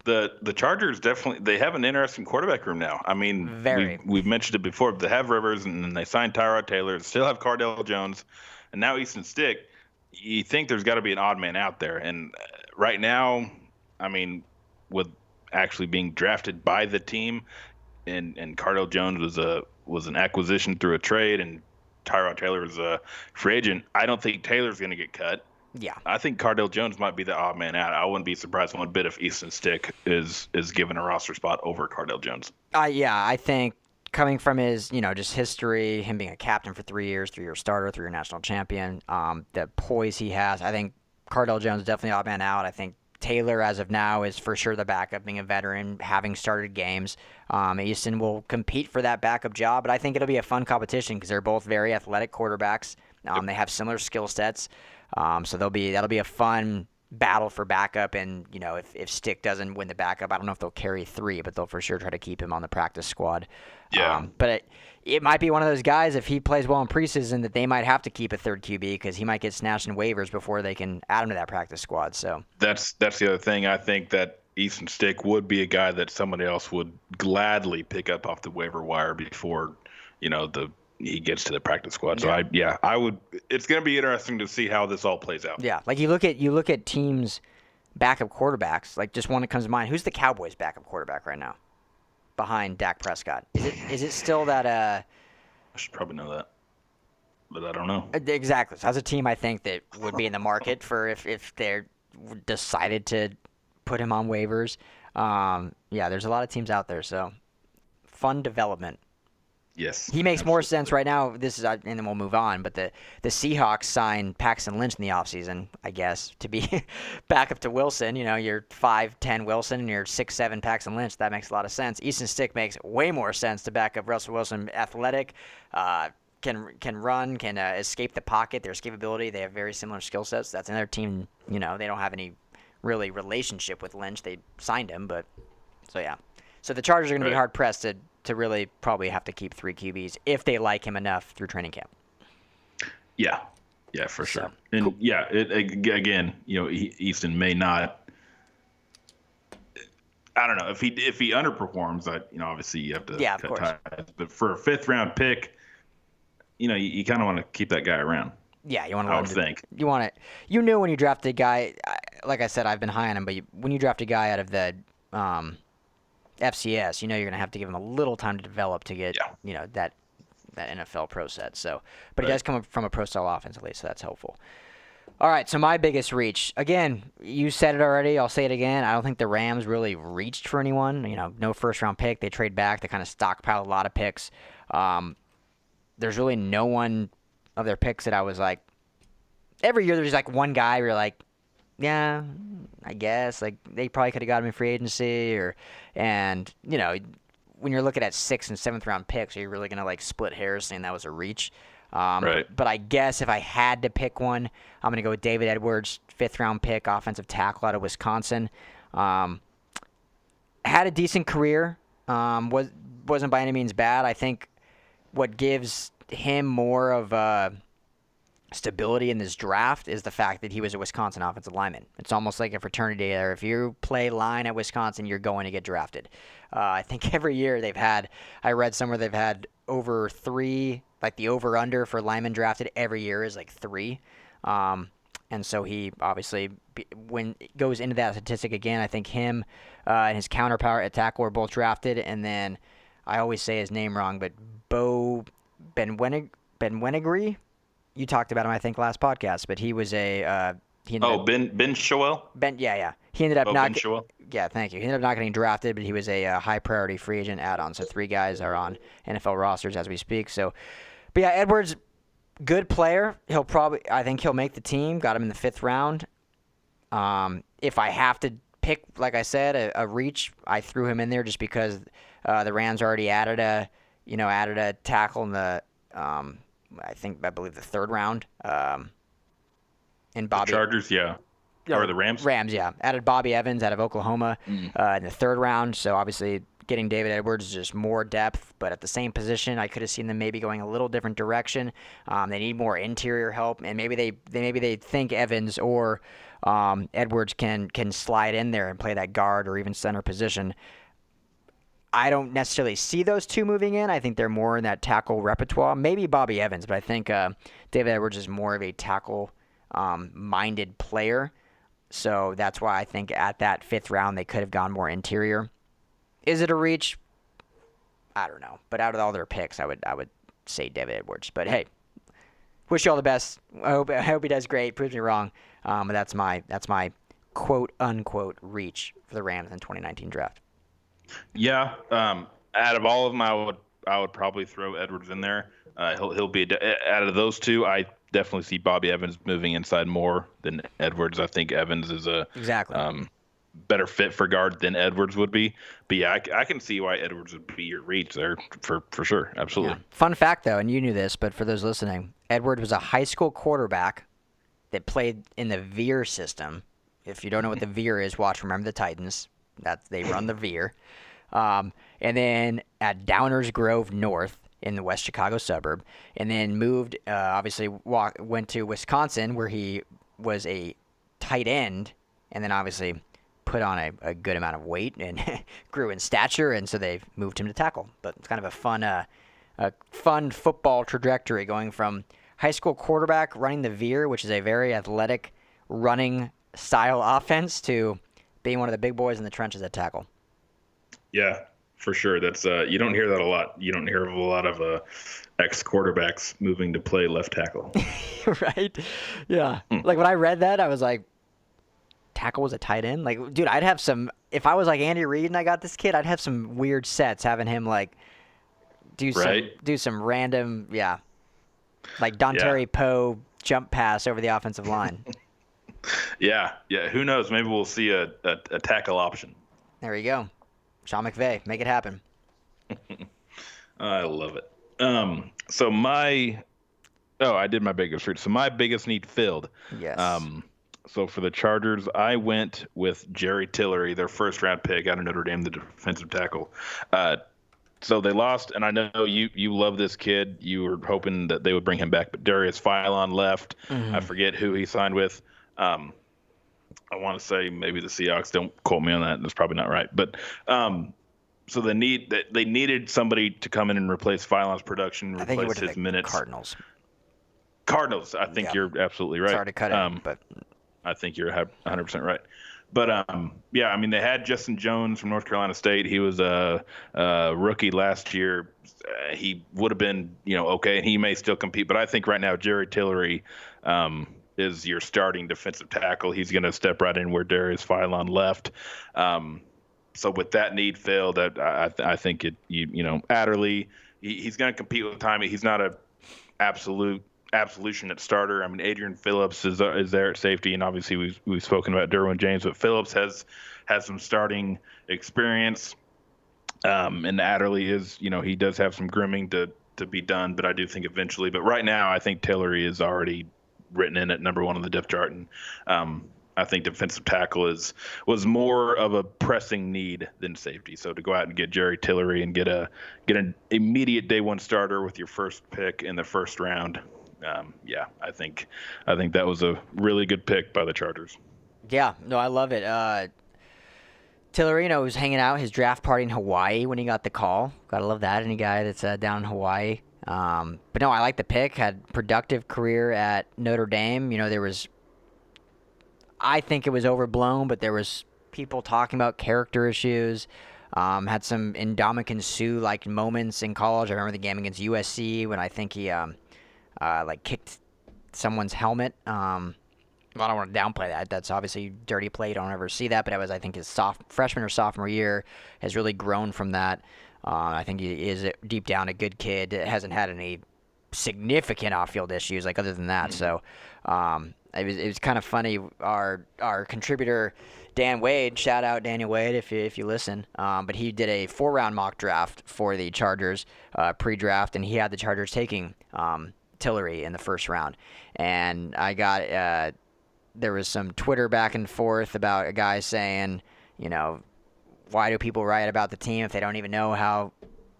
The Chargers definitely, they have an interesting quarterback room now. I mean, we've mentioned it before. They have Rivers, and then they signed Tyrod Taylor. Still have Cardale Jones, and now Easton Stick. You think there's got to be an odd man out there. And right now, I mean, with actually being drafted by the team, and Cardale Jones was an acquisition through a trade, and Tyrod Taylor is a free agent, I don't think Taylor's going to get cut. Yeah, I think Cardale Jones might be the odd man out. I wouldn't be surprised one bit if Easton Stick is given a roster spot over Cardale Jones. I think coming from his, just history, him being a captain for 3 years, 3-year starter, 3-year national champion, the poise he has, I think Cardale Jones is definitely odd man out. I think Taylor, as of now, is for sure the backup, being a veteran, having started games. Easton will compete for that backup job, but I think it'll be a fun competition because they're both very athletic quarterbacks. They have similar skill sets, so that'll be a fun battle for backup. And if Stick doesn't win the backup, I don't know if they'll carry 3, but they'll for sure try to keep him on the practice squad. Yeah. But it might be one of those guys, if he plays well in preseason, that they might have to keep a third QB because he might get snatched in waivers before they can add him to that practice squad. So that's the other thing. I think that Easton Stick would be a guy that somebody else would gladly pick up off the waiver wire before, he gets to the practice squad. So I would. It's going to be interesting to see how this all plays out. Yeah, like you look at teams' backup quarterbacks. Like just one that comes to mind. Who's the Cowboys' backup quarterback right now? Behind Dak Prescott, is it still that? I should probably know that, but I don't know. Exactly. So that's a team I think that would be in the market for if they're decided to put him on waivers. There's a lot of teams out there, so fun development. Yes. He makes more sense right now. And then we'll move on. But the Seahawks signed Paxton Lynch in the offseason, I guess, to be back up to Wilson. You're 5'10" Wilson and you're 6'7" Paxton Lynch. That makes a lot of sense. Easton Stick makes way more sense to back up Russell Wilson. Athletic, can run, can escape the pocket. Their escapability. They have very similar skill sets. That's another team. They don't have any really relationship with Lynch. They signed him, but so yeah. So the Chargers are going to be hard pressed to really probably have to keep 3 QBs if they like him enough through training camp. Yeah, for sure. So, and cool. Again, Easton may not. I don't know if he underperforms. Obviously you have to cut ties. But for a 5th round pick, you kind of want to keep that guy around. Yeah, you want to. I would think you want it. You knew when you drafted a guy. Like I said, I've been high on him, but when you draft a guy out of the FCS, you're going to have to give him a little time to develop to get, that NFL pro set. So, but he does come from a pro style offense at least, so that's helpful. All right, so my biggest reach. Again, you said it already. I'll say it again. I don't think the Rams really reached for anyone. No first round pick. They trade back. They kind of stockpiled a lot of picks. There's really no one of their picks that I was like. Every year there's like one guy where you're like, yeah, I guess like they probably could have got him in free agency and when you're looking at 6th and 7th round picks, are you really gonna like split hairs saying that was a reach? Right. But I guess if I had to pick one, I'm gonna go with David Edwards, 5th round pick, offensive tackle out of Wisconsin. Had a decent career. Wasn't by any means bad. I think what gives him more of stability in this draft is the fact that he was a Wisconsin offensive lineman. It's almost like a fraternity there. If you play line at Wisconsin, you're going to get drafted. I think every year I read somewhere they've had over 3, like the over-under for linemen drafted every year is like 3. And so he obviously, when it goes into that statistic again, I think him and his counterpart at tackle were both drafted. And then I always say his name wrong, but Bo Benwenegri. You talked about him, I think, last podcast, but he was Ben Shoel? Yeah. He ended up not. Ben Shoel? Yeah, thank you. He ended up not getting drafted, but he was a high priority free agent add-on. So 3 guys are on NFL rosters as we speak. So, but yeah, Edwards, good player. I think he'll make the team. Got him in the 5th round. If I have to pick, like I said, a reach, I threw him in there just because the Rams already added a tackle in the. I believe the 3rd round. And Bobby. The Chargers, yeah. Or the Rams? Rams, yeah. Added Bobby Evans out of Oklahoma in the 3rd round. So obviously getting David Edwards is just more depth, but at the same position, I could have seen them maybe going a little different direction. They need more interior help, and maybe they think Evans or Edwards can slide in there and play that guard or even center position. I don't necessarily see those 2 moving in. I think they're more in that tackle repertoire. Maybe Bobby Evans, but I think David Edwards is more of a tackle-minded player. So that's why I think at that 5th round they could have gone more interior. Is it a reach? I don't know. But out of all their picks, I would say David Edwards. But hey, wish you all the best. I hope he does great. Proves me wrong. But that's my quote unquote reach for the Rams in 2019 draft. Yeah, out of all of them, I would probably throw Edwards in there. He'll be out of those 2. definitely see Bobby Evans moving inside more than Edwards. I think Evans is a better fit for guard than Edwards would be. But yeah, I can see why Edwards would be your reach there for sure. Absolutely. Yeah. Fun fact, though, and you knew this, but for those listening, Edwards was a high school quarterback that played in the Veer system. If you don't know what the Veer is, remember the Titans. They run the Veer. And then at Downers Grove North in the West Chicago suburb, and then moved, went to Wisconsin where he was a tight end, and then obviously put on a good amount of weight and grew in stature, and so they moved him to tackle. But it's kind of a fun football trajectory going from high school quarterback running the Veer, which is a very athletic running style offense, to being one of the big boys in the trenches at tackle. Yeah, for sure. That's you don't hear that a lot. You don't hear of a lot of ex-quarterbacks moving to play left tackle. Right? Yeah. Like when I read that, I was like, tackle was a tight end? Like, dude, I'd have some – if I was like Andy Reid and I got this kid, I'd have some weird sets having him like do some random, like Dontari Poe jump pass over the offensive line. Yeah. Who knows? Maybe we'll see a tackle option. There you go. Sean McVay, make it happen. I love it. I did my biggest read. So my biggest need filled. Yes. So for the Chargers, I went with Jerry Tillery, their first-round pick out of Notre Dame, the defensive tackle. So they lost, and I know you love this kid. You were hoping that they would bring him back, but Darius Philon left. I forget who he signed with. I want to say maybe the Seahawks. Don't quote me on that. That's probably not right. But so they needed somebody to come in and replace Philon's production, replace his minutes. Cardinals. I think you're absolutely right. Sorry to cut it, but I think you're 100% right. But they had Justin Jones from North Carolina State. He was a rookie last year. He would have been, okay, and he may still compete. But I think right now Jerry Tillery is your starting defensive tackle. He's going to step right in where Darius Philon left. So with that need filled, I think Adderley, he's going to compete with Tommy. He's not a absolution at starter. I mean, Adrian Phillips is there at safety, and obviously we've spoken about Derwin James, but Phillips has some starting experience. And Adderley is, he does have some grooming to be done, but I do think eventually. But right now, I think Tillery is already written in at number one on the depth chart, and I think defensive tackle was more of a pressing need than safety. So to go out and get Jerry Tillery and get an immediate day one starter with your first pick in the first round, I think that was a really good pick by the Chargers. Yeah, no, I love it. Tillery, was hanging out his draft party in Hawaii when he got the call. Gotta love that. Any guy that's down in Hawaii. But no, I like the pick. Had productive career at Notre Dame. I think it was overblown, but there was people talking about character issues. Had some Ndamukong Suh like moments in college. I remember the game against USC when I think he kicked someone's helmet. I don't want to downplay that. That's obviously dirty play. You don't ever see that. But I think his freshman or sophomore year has really grown from that. I think he is deep down a good kid. Hasn't had any significant off-field issues other than that. So it was kind of funny. Our contributor Dan Wade, shout out Daniel Wade if you listen. But he did a 4-round mock draft for the Chargers pre-draft, and he had the Chargers taking Tillery in the first round. And I got there was some Twitter back and forth about a guy saying, why do people write about the team if they don't even know how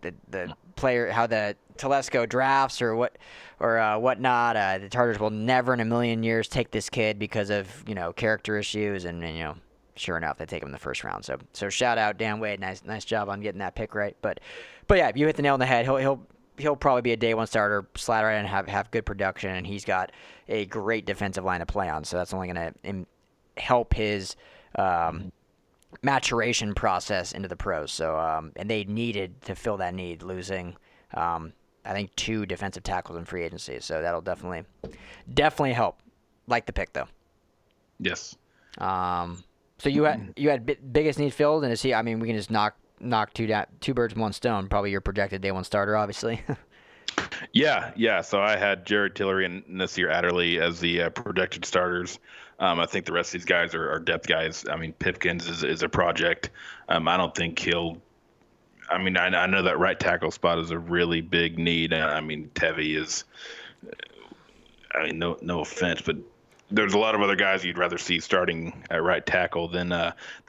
the player, how the Telesco drafts or whatnot? The Chargers will never in a million years take this kid because of character issues, and sure enough, they take him in the first round. So shout out Dan Wade, nice job on getting that pick right. But yeah, you hit the nail on the head. He'll probably be a day one starter, slide right in and have good production, and he's got a great defensive line to play on. So that's only going to help his maturation process into the pros. So and they needed to fill that need, losing I think 2 defensive tackles in free agency. So that'll definitely help. Like the pick though. Yes. So you had biggest need filled, and we can just knock two birds with one stone. Probably your projected day one starter, obviously. Yeah. So I had Jared Tillery and Nasir Adderley as the projected starters. I think the rest of these guys are depth guys. I mean, Pipkins is a project. I don't think he'll. I mean, I know that right tackle spot is a really big need. I mean, Tevy is. I mean, no offense, but there's a lot of other guys you'd rather see starting at right tackle than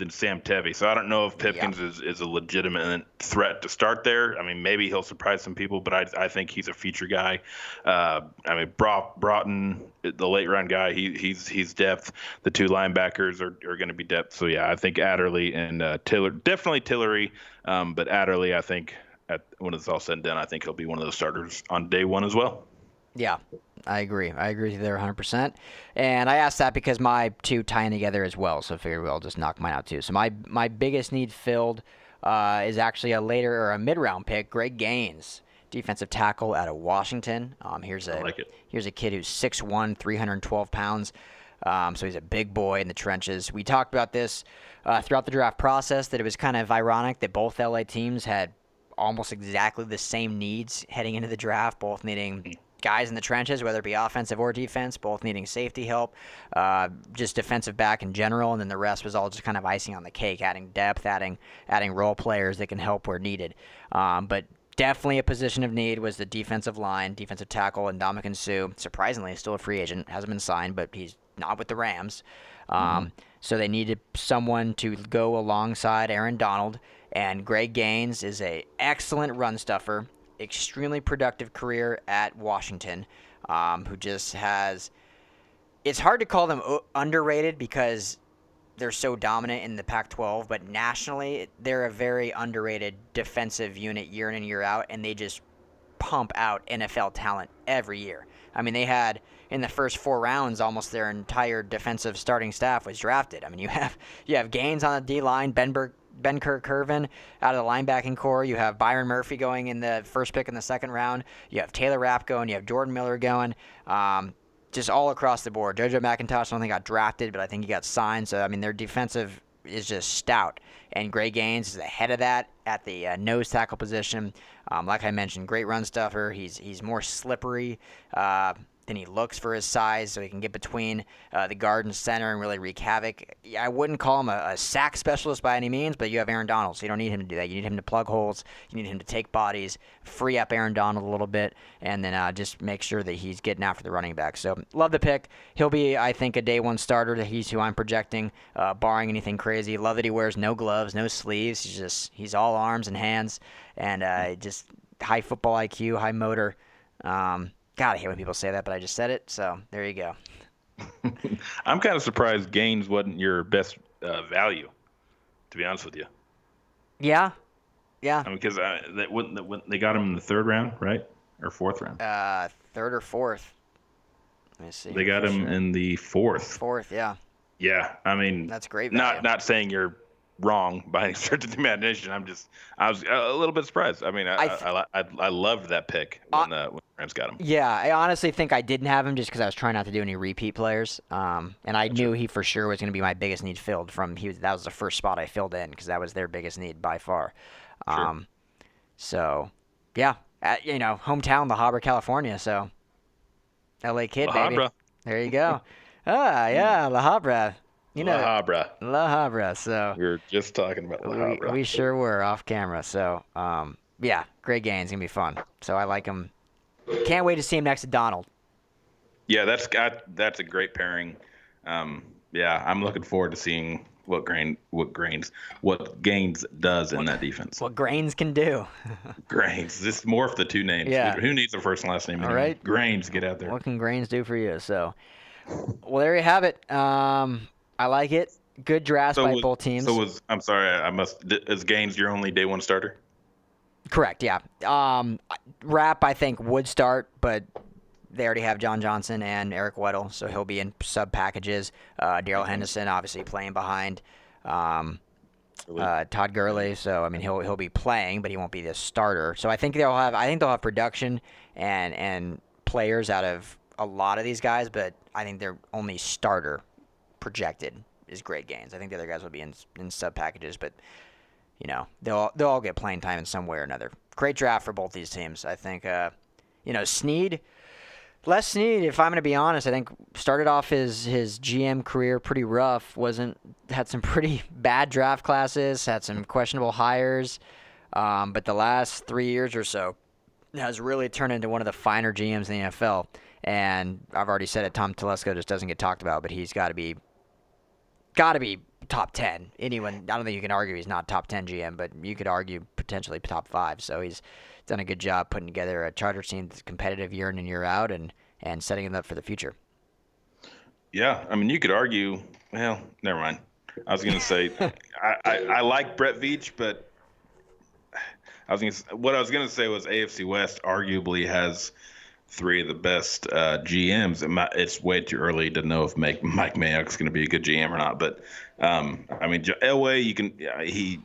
Sam Tevy. So I don't know if Pipkins is a legitimate threat to start there. I mean, maybe he'll surprise some people, but I think he's a feature guy. I mean, Broughton, the late round guy, he's depth. The two linebackers are going to be depth. So yeah, I think Adderley and Tillery, definitely Tillery, but Adderley, I think when it's all said and done, I think he'll be one of those starters on day one as well. Yeah, I agree. I agree with you there 100%. And I asked that because my two tie in together as well, so I figured we'll just knock mine out too. So my biggest need filled is actually a later or a mid-round pick, Greg Gaines, defensive tackle out of Washington. Here's a kid who's 6'1", 312 pounds. So he's a big boy in the trenches. We talked about this throughout the draft process, that it was kind of ironic that both LA teams had almost exactly the same needs heading into the draft, both needing guys in the trenches, whether it be offensive or defense, both needing safety help, just defensive back in general, and then the rest was all just kind of icing on the cake, adding depth, adding role players that can help where needed. But definitely a position of need was the defensive line, defensive tackle, and Ndamukong Suh. Surprisingly, still a free agent, hasn't been signed, but he's not with the Rams. So they needed someone to go alongside Aaron Donald, and Greg Gaines is a excellent run stuffer, extremely productive career at Washington, who just has – it's hard to call them underrated because they're so dominant in the Pac-12, but nationally they're a very underrated defensive unit year in and year out, and they just pump out NFL talent every year. I mean, they had – in the first 4 rounds, almost their entire defensive starting staff was drafted. I mean, you have Gaines on the D-line, Ben Kirk-Curvin out of the linebacking core. You have Byron Murphy going in the first pick in the second round. You have Taylor Rapp going. You have Jordan Miller going. Just all across the board. JoJo McIntosh, I don't think got drafted, but I think he got signed. So, I mean, their defensive is just stout. And Greg Gaines is ahead of that at the nose tackle position. Like I mentioned, great run stuffer. He's more slippery than he looks for his size, so he can get between the guard and center and really wreak havoc. I wouldn't call him a sack specialist by any means, but you have Aaron Donald, so you don't need him to do that. You need him to plug holes. You need him to take bodies, free up Aaron Donald a little bit, and then just make sure that he's getting after the running back. So love the pick. He'll be, I think, a day one starter. He's who I'm projecting, barring anything crazy. Love that he wears no gloves, no sleeves. He's all arms and hands, and just high football IQ, high motor. God, I hate when people say that, but I just said it, so there you go. I'm kind of surprised Gaines wasn't your best value, to be honest with you. Yeah. I mean, because they got him in the 3rd round, right? Or 4th round? 3rd or 4th. Let me see. They got him in the 4th. 4th, yeah. Yeah, I mean, that's great value. Not saying you're wrong by any stretch of the imagination. I was a little bit surprised. I mean, I loved that pick when the Rams got him. Yeah, I honestly think I didn't have him just because I was trying not to do any repeat players. And I knew he for sure was going to be my biggest need filled that was the first spot I filled in because that was their biggest need by far. Sure. So yeah, hometown, La Habra, California. So LA kid, La baby. Habra. There you go. Yeah, La Habra. La Habra. La Habra. So we were just talking about La Habra. We sure were off camera. So yeah, Greg Gaines gonna be fun. So I like him. Can't wait to see him next to Donald. Yeah, that's a great pairing. Yeah, I'm looking forward to seeing what Gaines does in that defense. What Grains can do. Grains. Just morph the two names. Yeah. Who needs a first and last name? All right. Grains, get out there. What can Grains do for you? So, well, there you have it. I like it. Good drafts by both teams. I'm sorry, is Gaines your only day one starter? Correct, yeah. Rapp, I think, would start, but they already have John Johnson and Eric Weddle, so he'll be in sub packages. Darrell Henderson, obviously, playing behind Todd Gurley, so I mean he'll be playing, but he won't be the starter. So I think they'll have production and players out of a lot of these guys, but I think their only starter projected is Greg Gaines. I think the other guys will be in sub packages, but they'll all get playing time in some way or another. Great draft for both these teams. I think Snead. Les Snead, if I'm going to be honest, I think started off his GM career pretty rough. Had some pretty bad draft classes, had some questionable hires, but the last 3 years or so has really turned into one of the finer GMs in the NFL. And I've already said it, Tom Telesco just doesn't get talked about, but he's got to be top 10. I don't think you can argue he's not top 10 GM, but you could argue potentially top 5. So he's done a good job putting together a Chargers team that's competitive year in and year out and setting them up for the future. Yeah, I mean, you could argue. Well, never mind. I was going to say I like Brett Veach, but what I was going to say was AFC West arguably has 3 of the best GMs. It's way too early to know if Mike Mayock's going to be a good GM or not. But I mean, Elway, he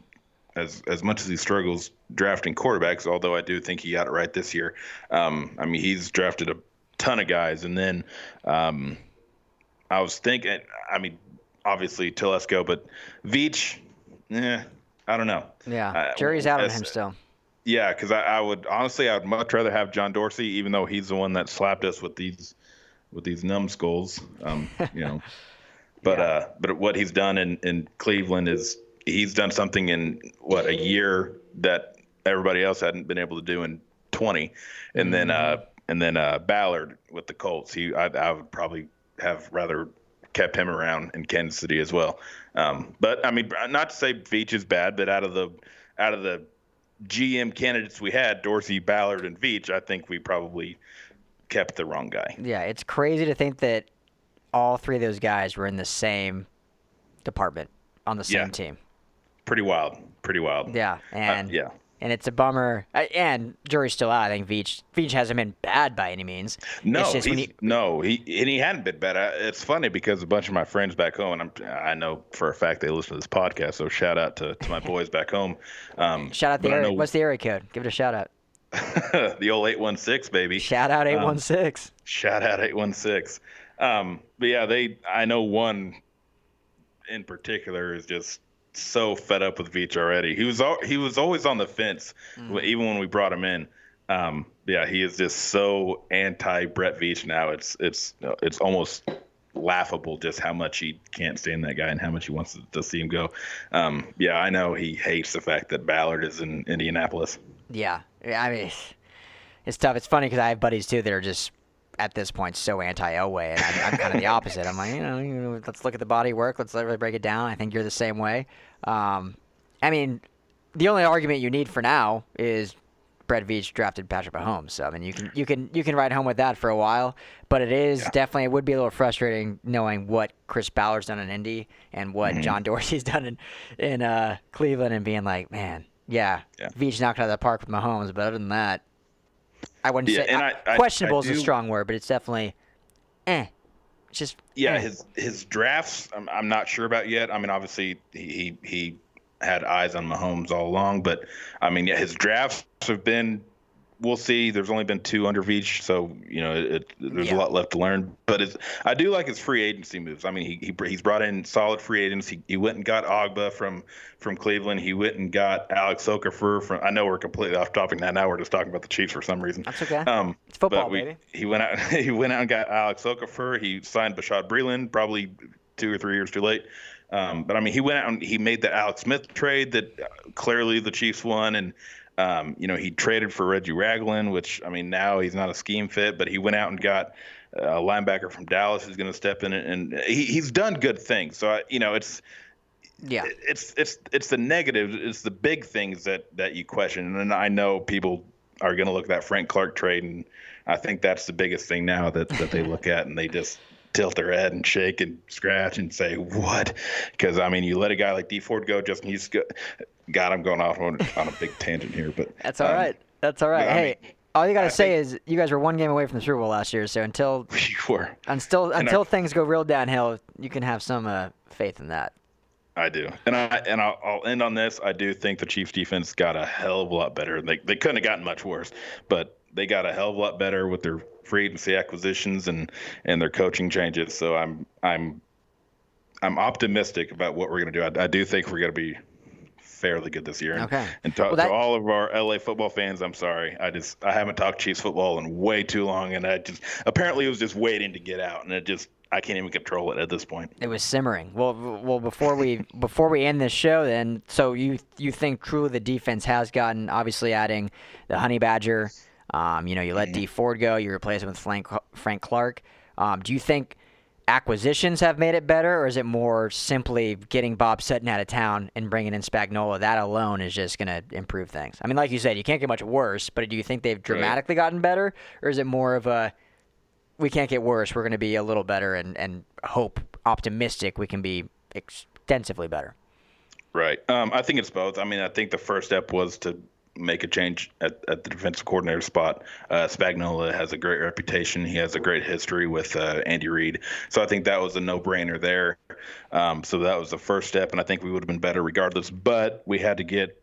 as much as he struggles drafting quarterbacks, although I do think he got it right this year. I mean, he's drafted a ton of guys, and then I was thinking. I mean, obviously Telesco, but Veach, I don't know. Yeah, jury's out on him still. Yeah, because I would much rather have John Dorsey, even though he's the one that slapped us with these numbskulls, But what he's done in Cleveland is he's done something in a year that everybody else hadn't been able to do in 20, and then Ballard with the Colts. I would probably have rather kept him around in Kansas City as well. But I mean, not to say Veach is bad, but out of the GM candidates we had, Dorsey, Ballard, and Veach, I think we probably kept the wrong guy. Yeah, it's crazy to think that all 3 of those guys were in the same department on the same team. Pretty wild. Yeah, and it's a bummer. And jury's still out. I think Veach hasn't been bad by any means. No, he hadn't been bad. It's funny because a bunch of my friends back home, and I know for a fact they listen to this podcast. So shout out to my boys back home. Shout out the area. What's the area code? Give it a shout out. The old 816, baby. Shout out 816. Shout out 816. But yeah, I know one in particular is just so fed up with Veach already. He was always on the fence, even when we brought him in. Yeah, he is just so anti Brett Veach now. It's almost laughable just how much he can't stand that guy and how much he wants to see him go. Yeah, I know he hates the fact that Ballard is in Indianapolis. Yeah, I mean, it's tough. It's funny because I have buddies too that are just at this point so anti-Elway, and I'm kind of the opposite. I'm like, let's look at the body work. Let's really break it down. I think you're the same way. I mean, the only argument you need for now is Brett Veach drafted Patrick Mahomes. So I mean, you can ride home with that for a while, but it would be a little frustrating knowing what Chris Ballard's done in Indy and what John Dorsey's done in Cleveland, and being like, man, Veach knocked it out of the park with Mahomes, but other than that, I wouldn't say questionable is a strong word, but it's definitely It's just his drafts I'm not sure about yet. I mean, obviously he had eyes on Mahomes all along, but I mean, his drafts have been. We'll see. There's only been 2 under Veach, so there's a lot left to learn. But I do like his free agency moves. I mean, he's brought in solid free agents. He went and got Ogba from Cleveland. He went and got Alex Okafor from. I know we're completely off topic now. We're just talking about the Chiefs for some reason. That's okay. It's football, baby. He went out. He went out and got Alex Okafor. He signed Bashad Breeland, probably 2 or 3 years too late. But I mean, he went out and he made the Alex Smith trade that clearly the Chiefs won, and he traded for Reggie Ragland, which, I mean, now he's not a scheme fit, but he went out and got a linebacker from Dallas who's going to step in, and he's done good things. So, it's the negative. It's the big things that you question. And I know people are going to look at that Frank Clark trade, and I think that's the biggest thing now that they look at, and they just tilt their head and shake and scratch and say, what? Because, I mean, you let a guy like D Ford go, Justin Houston God, I'm going off on a big tangent here, but that's all right. That's all right. Hey, all you got to say is you guys were 1 game away from the Super Bowl last year, so until things go real downhill, you can have some faith in that. I do, and I'll end on this. I do think the Chiefs defense got a hell of a lot better. They couldn't have gotten much worse, but they got a hell of a lot better with their free agency acquisitions and their coaching changes. So I'm optimistic about what we're going to do. I do think we're going to be fairly good this year. Okay. And to all of our LA football fans, I'm sorry. I haven't talked Chiefs football in way too long, and apparently it was just waiting to get out, and I can't even control it at this point. It was simmering. Well, before we end this show, then, so you think truly the defense has gotten, obviously adding the Honey Badger, you let D Ford go, you replace him with Frank Clark. Do you think acquisitions have made it better, or is it more simply getting Bob Sutton out of town and bringing in Spagnuolo? That alone is just going to improve things. I mean, like you said, you can't get much worse, but do you think they've dramatically gotten better, or is it more of a we can't get worse, we're going to be a little better and optimistic we can be extensively better? Right. I think it's both. I mean, I think the first step was to make a change at the defensive coordinator spot. Spagnuolo has a great reputation. He has a great history with Andy Reid. So I think that was a no-brainer there. So that was the first step, and I think we would have been better regardless. But we had to get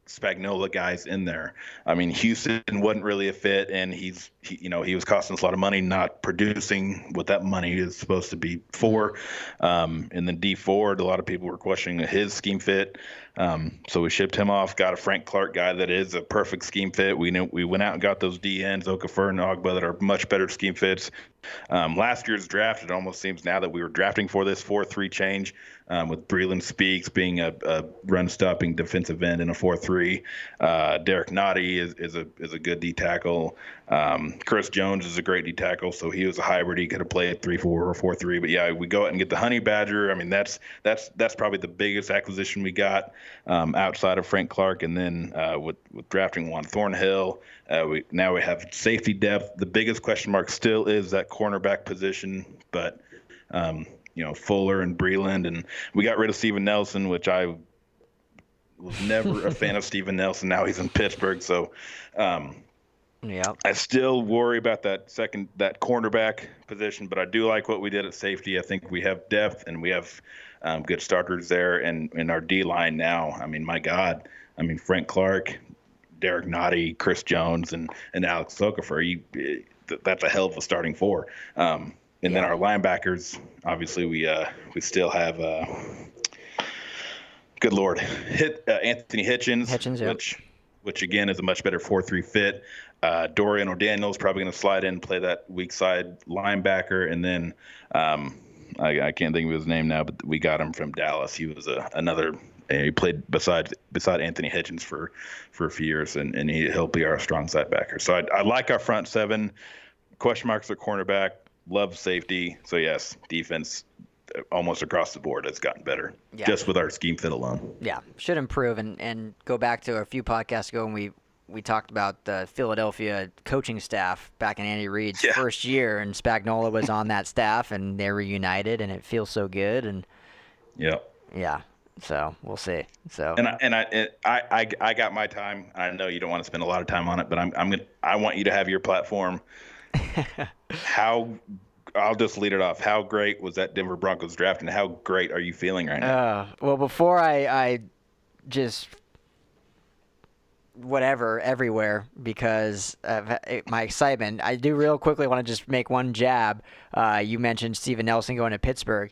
Spagnuolo guys in there. I mean, Houston wasn't really a fit, and he was costing us a lot of money, not producing what that money is supposed to be for. And then D Ford, a lot of people were questioning his scheme fit. So we shipped him off, got a Frank Clark guy that is a perfect scheme fit. We went out and got those DNs, Okafor and Ogba, that are much better scheme fits. Last year's draft, it almost seems now that we were drafting for this 4-3 change, with Breland Speaks being a run-stopping defensive end in a 4-3. Derek Nottie is a good D tackle. Chris Jones is a great D tackle, so he was a hybrid. He could have played 3-4 or 4-3. But yeah, we go out and get the Honey Badger. I mean, that's probably the biggest acquisition we got outside of Frank Clark, and then with drafting Juan Thornhill, we have safety depth. The biggest question mark still is that cornerback position, but Fuller and Breland, and we got rid of Steven Nelson, which I was never a fan of Steven Nelson. Now he's in Pittsburgh, so I still worry about that cornerback position, but I do like what we did at safety. I think we have depth and we have good starters there, and in our D line now. I mean, my God, Frank Clark, Derek Nottie, Chris Jones, and Alex Okafor. That's a hell of a starting four. And then our linebackers, obviously, we still have, good Lord, Anthony Hitchens, which again is a much better 4-3 fit. Dorian O'Daniel's probably going to slide in and play that weak side linebacker. And then I can't think of his name now, but we got him from Dallas. He was another. He played beside Anthony Hitchens for a few years, and he'll be our strong side backer. So I like our front seven. Question marks at cornerback. Love safety. So yes, defense almost across the board has gotten better just with our scheme fit alone. Yeah, should improve. And go back to a few podcasts ago when we talked about the Philadelphia coaching staff back in Andy Reid's first year, and Spagnuolo was on that staff, and they were united, and it feels so good. And yeah. So we'll see. So I got my time. I know you don't want to spend a lot of time on it, but I want you to have your platform. I'll just lead it off. How great was that Denver Broncos draft, and how great are you feeling right now? Well, before I just whatever everywhere because of my excitement, I do real quickly want to just make one jab. You mentioned Steven Nelson going to Pittsburgh.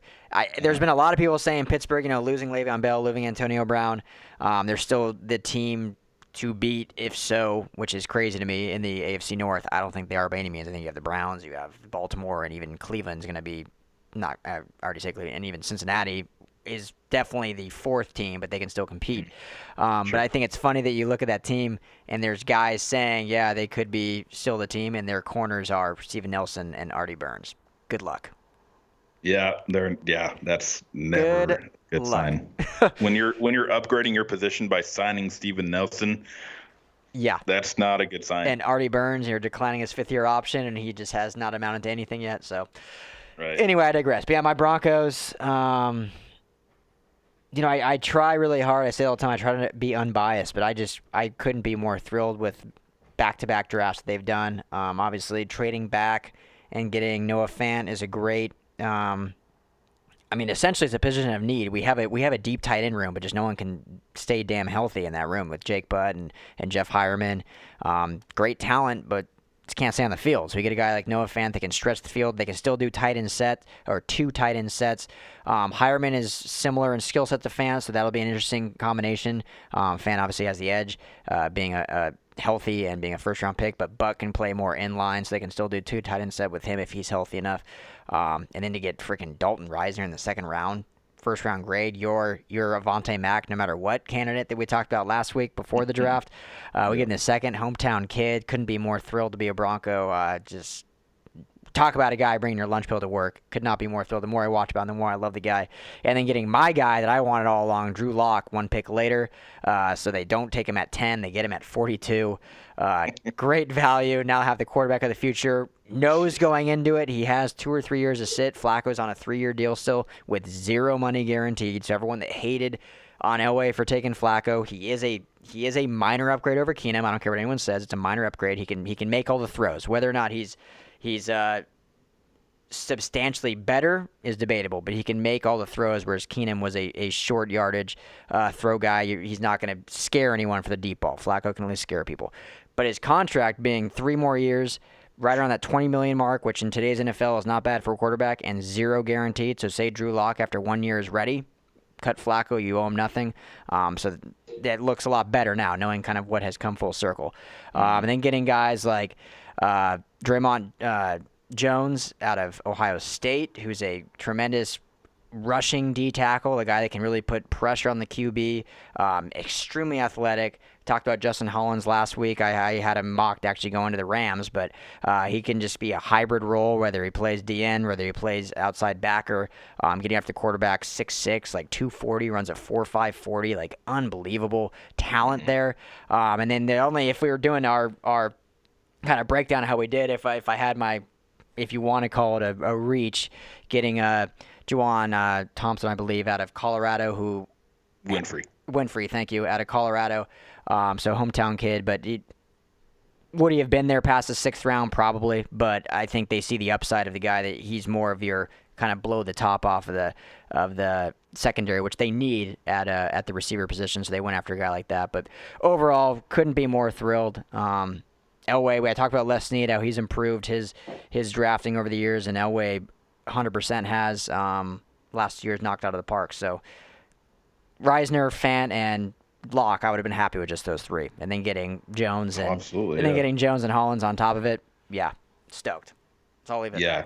There's been a lot of people saying Pittsburgh, losing Le'Veon Bell, losing Antonio Brown. They're still the team to beat, if so, which is crazy to me, in the AFC North. I don't think they are by any means. I think you have the Browns, you have Baltimore, and even Cleveland's going to be not. I already said Cleveland, and even Cincinnati is definitely the fourth team, but they can still compete. Sure. But I think it's funny that you look at that team, and there's guys saying, yeah, they could be still the team, and their corners are Steven Nelson and Artie Burns. Good luck. Yeah, that's never a good sign. When you're upgrading your position by signing Steven Nelson, that's not a good sign. And Artie Burns, you're declining his fifth-year option, and he just has not amounted to anything yet. So, Anyway, I digress. But yeah, my Broncos. I try really hard. I say all the time, I try to be unbiased, but I couldn't be more thrilled with back-to-back drafts that they've done. Obviously, trading back and getting Noah Fant is a great. Essentially, it's a position of need. We have a deep tight end room, but just no one can stay damn healthy in that room with Jake Butt and Jeff Hireman. Great talent, but can't stay on the field. So we get a guy like Noah Fant that can stretch the field. They can still do tight end sets or 2 tight end sets. Hireman is similar in skill set to Fant, so that'll be an interesting combination. Fant obviously has the edge, being a healthy and being a first-round pick, but Buck can play more in-line, so they can still do 2 tight end set with him if he's healthy enough. And then to get freaking Dalton Reisner in the second round, first-round grade, you're Avonte Mack no matter what candidate that we talked about last week before the draft. We get in the second, hometown kid. Couldn't be more thrilled to be a Bronco. Just talk about a guy bringing your lunch pail to work. Could not be more thrilled. The more I watch about him, the more I love the guy. And then getting my guy that I wanted all along, Drew Lock, 1 pick later. So they don't take him at 10. They get him at 42. Great value. Now have the quarterback of the future. Knows going into it he has 2 or 3 years to sit. Flacco's on a 3-year deal still with 0 money guaranteed. So everyone that hated on Elway for taking Flacco, he is a minor upgrade over Keenum. I don't care what anyone says. It's a minor upgrade. He can make all the throws. Whether or not he's substantially better is debatable, but he can make all the throws, whereas Keenum was a short yardage throw guy. He's not going to scare anyone for the deep ball. Flacco can only scare people. But his contract being 3 more years, right around that $20 million mark, which in today's NFL is not bad for a quarterback, and 0 guaranteed. So say Drew Lock after 1 year is ready, cut Flacco, you owe him nothing. So that looks a lot better now, knowing kind of what has come full circle. And then getting guys like Draymond Jones out of Ohio State, who's a tremendous rushing D tackle, a guy that can really put pressure on the QB, extremely athletic. Talked about Justin Hollins last week. I had him mocked actually going to the Rams, but he can just be a hybrid role, whether he plays DN, whether he plays outside backer, getting after the quarterback, 6'6", like 240, runs a 4.5 40, like unbelievable talent there. And then if we were doing our kind of breakdown of how we did, if I had my, if you want to call it a reach, getting Juwan Thompson, I believe, out of Colorado, who Winfrey, thank you, out of Colorado. So hometown kid, but would he have been there past the 6th round? Probably, but I think they see the upside of the guy, that he's more of your kind of blow the top off of the secondary, which they need at the receiver position. So they went after a guy like that. But overall, couldn't be more thrilled. Elway, I talked about Les Snead, how he's improved his drafting over the years, and Elway 100% has last year's knocked out of the park. So Reisner, Fant, and Locke, I would have been happy with just those 3, and then getting Jones and then getting Jones and Hollins on top of it. Yeah, stoked. So I'll leave it. Yeah,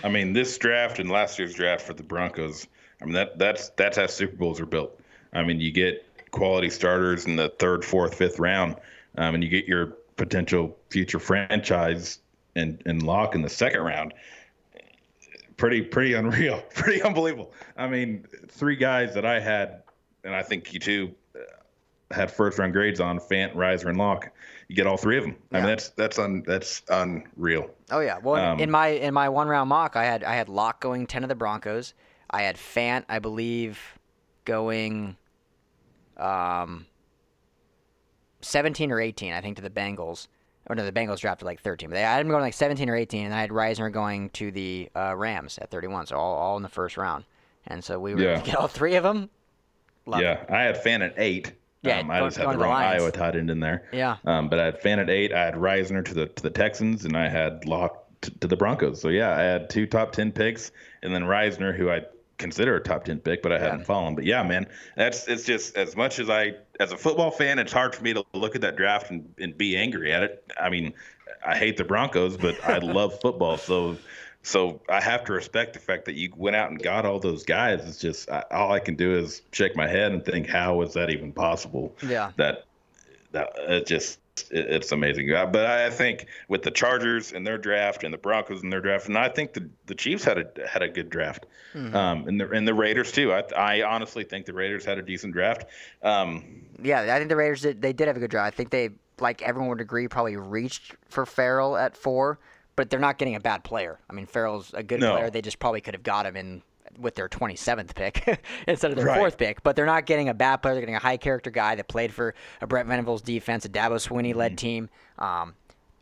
I mean, this draft and last year's draft for the Broncos, I mean that's how Super Bowls are built. I mean, you get quality starters in the 3rd, 4th, 5th round, and you get your potential future franchise and Locke in the 2nd round. Pretty unreal, pretty unbelievable. I mean, 3 guys that I had, and I think you too, had 1st-round grades on Fant, Reisner, and Locke. You get all 3 of them. Yeah. I mean, that's unreal. Oh yeah. Well, in my 1-round mock, I had Locke going 10 of the Broncos. I had Fant, I believe, going 17 or 18, I think, to the Bengals. Or no, the Bengals drafted like 13. But I had him going like 17 or 18, and I had Reisner going to the Rams at 31. So all in the 1st round. And so we were able to get all 3 of them. Love it. I had Fant at 8. Yeah, I just had the wrong Iowa tight end in there. Yeah. But I had Fant at 8. I had Reisner to the Texans, and I had Locke to the Broncos. So yeah, I had 2 top 10 picks, and then Reisner, who I consider a top 10 pick, but I hadn't fallen. But yeah, man, it's just, as much as as a football fan, it's hard for me to look at that draft and be angry at it. I mean, I hate the Broncos, but I love football. So I have to respect the fact that you went out and got all those guys. It's just, all I can do is shake my head and think, how was that even possible? Yeah. That it's amazing. But I think with the Chargers and their draft and the Broncos and their draft, and I think the Chiefs had a good draft, and the Raiders too. I honestly think the Raiders had a decent draft. Yeah, I think the Raiders did have a good draft. I think they, like everyone would agree, probably reached for Farrell at 4, but they're not getting a bad player. I mean, Farrell's a good player. They just probably could have got him with their 27th pick instead of their 4th pick. But they're not getting a bad player. They're getting a high-character guy that played for a Brett Venables defense, a Dabo Swinney-led team.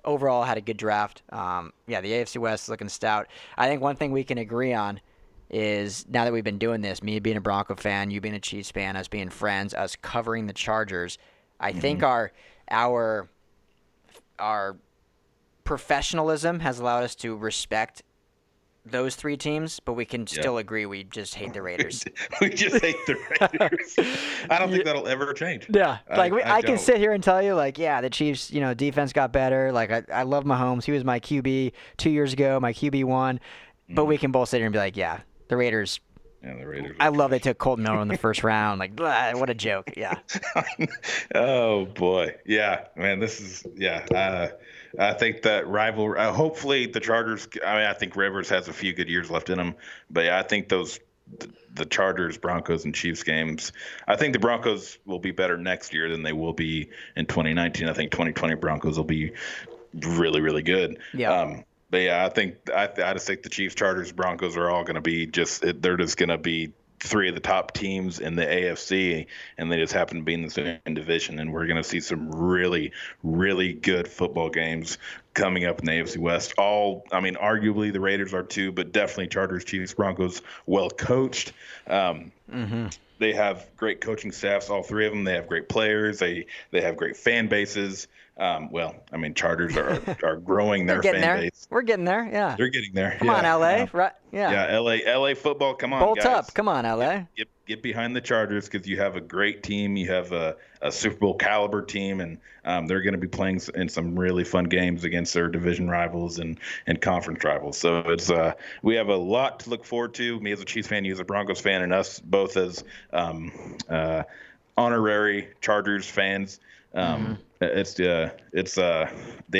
Overall, had a good draft. The AFC West is looking stout. I think one thing we can agree on is, now that we've been doing this, me being a Bronco fan, you being a Chiefs fan, us being friends, us covering the Chargers, I think our professionalism has allowed us to respect those 3 teams, but we can still agree we just hate the Raiders. We just hate the Raiders. I don't think that'll ever change. Yeah, like I can don't. sit here and tell you, like, yeah, the Chiefs, defense got better. Like, I love Mahomes. He was my QB 2 years ago, my QB1. But we can both sit here and be like, yeah, the Raiders. Yeah, the Raiders. I love they took Colton Miller in the first round. Like, blah, what a joke. Yeah. Oh boy, yeah, man, this is I think that rival. Hopefully, the Chargers. I mean, I think Rivers has a few good years left in him, but yeah, I think the Chargers, Broncos, and Chiefs games. I think the Broncos will be better next year than they will be in 2019. I think 2020 Broncos will be really, really good. Yeah. But yeah, I just think the Chiefs, Chargers, Broncos are all going to be they're just going to be 3 of the top teams in the AFC, and they just happen to be in the same division. And we're going to see some really, really good football games coming up in the AFC West. Arguably the Raiders are too, but definitely Chargers, Chiefs, Broncos, well coached. They have great coaching staffs, all 3 of them. They have great players. They have great fan bases. Chargers are growing their fan base. We're getting there. Yeah. They're getting there. Come on, LA. Right. Yeah. Yeah. LA football. Come on, Bolt guys. up. Come on, LA. Get behind the Chargers because you have a great team. You have a Super Bowl caliber team, and they're going to be playing in some really fun games against their division rivals and conference rivals. So it's we have a lot to look forward to. Me as a Chiefs fan, you as a Broncos fan, and us both as honorary Chargers fans. The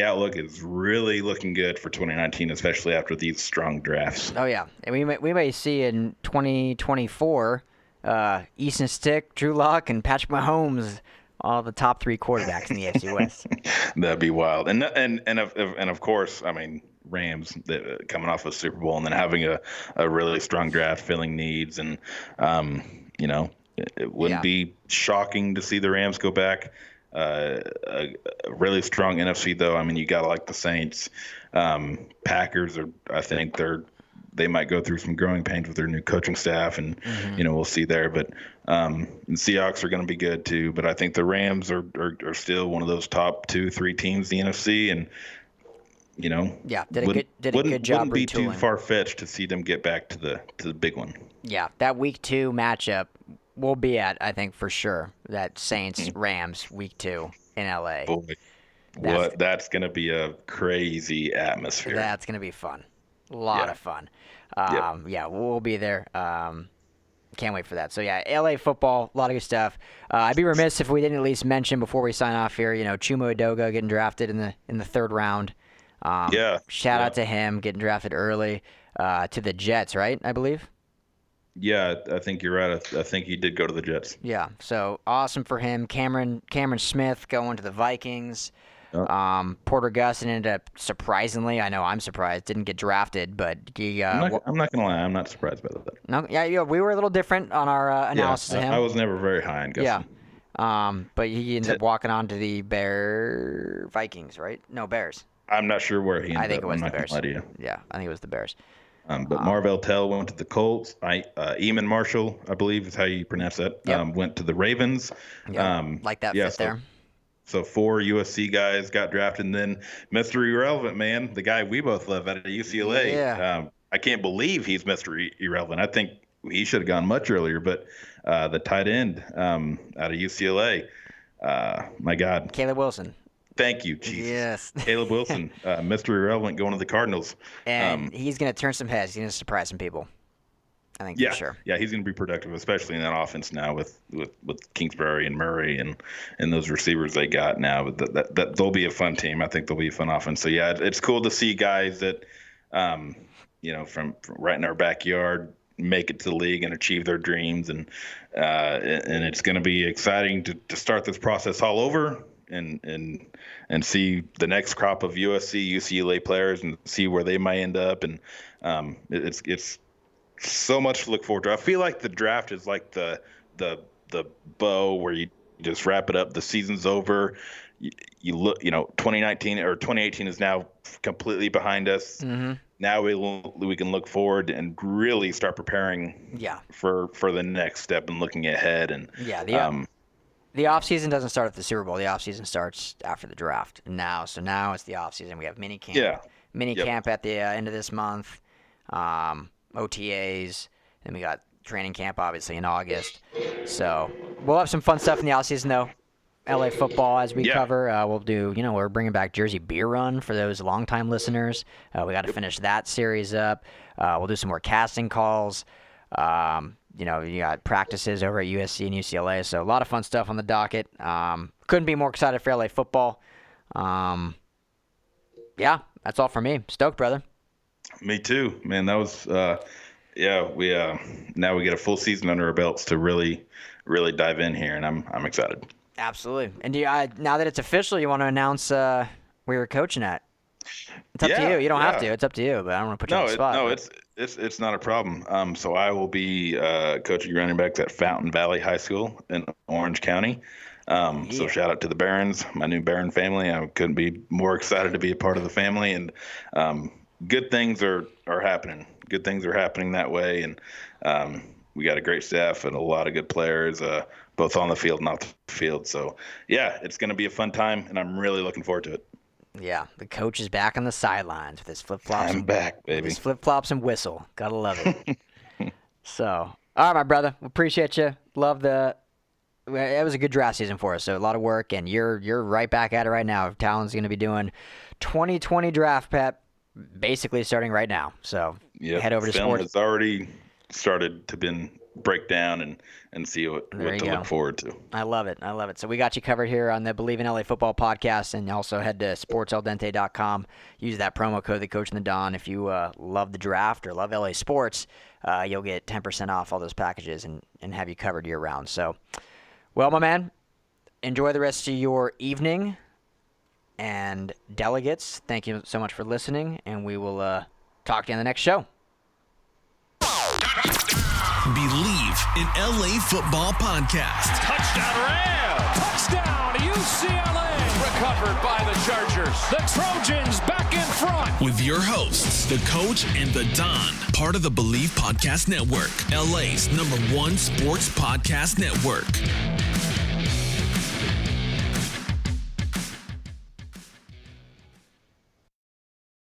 outlook is really looking good for 2019, especially after these strong drafts. Oh yeah, and we may see in 2024, Easton Stick, Drew Lock, and Patrick Mahomes, all the top 3 quarterbacks in the AFC West. That'd be wild, and of course, I mean, Rams coming off a Super Bowl and then having a really strong draft, filling needs, and it wouldn't be shocking to see the Rams go back. A really strong NFC though. I mean, you gotta like the Saints. Packers I think they might go through some growing pains with their new coaching staff, and we'll see there. But and Seahawks are going to be good too. But I think the Rams are still one of those top 2-3 teams in the NFC, and did a good job. Wouldn't be too far fetched to see them get back to the big one. Yeah, that Week 2 matchup. We'll be at, I think, for sure, that Saints-Rams Week 2 in LA. Boy, that's going to be a crazy atmosphere. That's going to be fun. A lot of fun. Yeah, we'll be there. Can't wait for that. So, yeah, LA football, a lot of good stuff. I'd be remiss if we didn't at least mention before we sign off here, Chuma Edoga getting drafted in the 3rd round. Shout out to him getting drafted early to the Jets, right, I believe? Yeah, I think you're right. I think he did go to the Jets. Yeah, so awesome for him. Cameron Smith going to the Vikings. Porter Gustin ended up, surprisingly, I know I'm surprised, didn't get drafted, but he. I'm not gonna lie, I'm not surprised by that. No, yeah, we were a little different on our analysis of him. I was never very high on Gustin. Yeah, but he ended up walking on to the Vikings, right? No, Bears. I'm not sure where he ended up. I think it was the Bears. Yeah, I think it was the Bears. But Marvell Tell went to the Colts. Eamon Marshall, I believe is how you pronounce that, went to the Ravens. Like that fit there. So 4 USC guys got drafted, and then Mr. Irrelevant, man, the guy we both love out of UCLA. Yeah. I can't believe he's Mr. Irrelevant. I think he should have gone much earlier, but the tight end out of UCLA, my God. Caleb Wilson. Thank you, Jesus. Yes. Caleb Wilson, Mr. Irrelevant, going to the Cardinals. And he's going to turn some heads. He's going to surprise some people. I think for sure. Yeah, he's going to be productive, especially in that offense now with Kingsbury and Murray and those receivers they got now. That they'll be a fun team. I think they'll be a fun offense. So yeah, it's cool to see guys that, from right in our backyard make it to the league and achieve their dreams, and it's going to be exciting to start this process all over. And see the next crop of USC, UCLA players and see where they might end up. And it's so much to look forward to. I feel like the draft is like the bow where you just wrap it up. The season's over. You look, 2019 or 2018 is now completely behind us. Mm-hmm. Now we can look forward and really start preparing for the next step and looking ahead. And The offseason doesn't start at the Super Bowl. The offseason starts after the draft. Now it's the offseason. We have mini camp. Yeah. Camp at the end of this month. OTAs. Then we got training camp, obviously, in August. So we'll have some fun stuff in the offseason, though. LA football, as we cover. We'll do, we're bringing back Jersey Beer Run for those longtime listeners. We got to finish that series up. We'll do some more casting calls. You got practices over at USC and UCLA. So a lot of fun stuff on the docket. Couldn't be more excited for LA football. Yeah, that's all for me. Stoked, brother. Me too, man. That was, we now we get a full season under our belts to really, really dive in here, and I'm excited. Absolutely. And now that it's official, you want to announce where you're coaching at? It's up to you. You don't have to. It's up to you, but I don't want to put you on the spot. It's not a problem. So I will be coaching running backs at Fountain Valley High School in Orange County. So shout out to the Barons, my new Baron family. I couldn't be more excited to be a part of the family, and good things are happening. Good things are happening that way, and we got a great staff and a lot of good players, both on the field and off the field. So, yeah, it's going to be a fun time, and I'm really looking forward to it. Yeah, the coach is back on the sidelines with his flip-flops. I'm back, baby. His flip-flops and whistle. Gotta love it. So, all right, my brother. Appreciate you. Love it was a good draft season for us, so a lot of work, and you're right back at it right now. Talon's going to be doing 2020 draft prep basically starting right now. So head over to Sports. Has already started to break down and see what to look forward to. I love it. So we got you covered here on the Believe in LA Football podcast, and also head to sportseldente.com. Use that promo code, the Coach and the Don. If you love the draft or love LA sports, you'll get 10% off all those packages and have you covered year round. So, well, my man, enjoy the rest of your evening. And delegates, thank you so much for listening, and we will talk to you on the next show. Believe in LA Football Podcast. Touchdown Rams! Touchdown, UCLA! Recovered by the Chargers. The Trojans back in front. With your hosts, the Coach and the Don, part of the Believe Podcast Network, LA's #1 sports podcast network.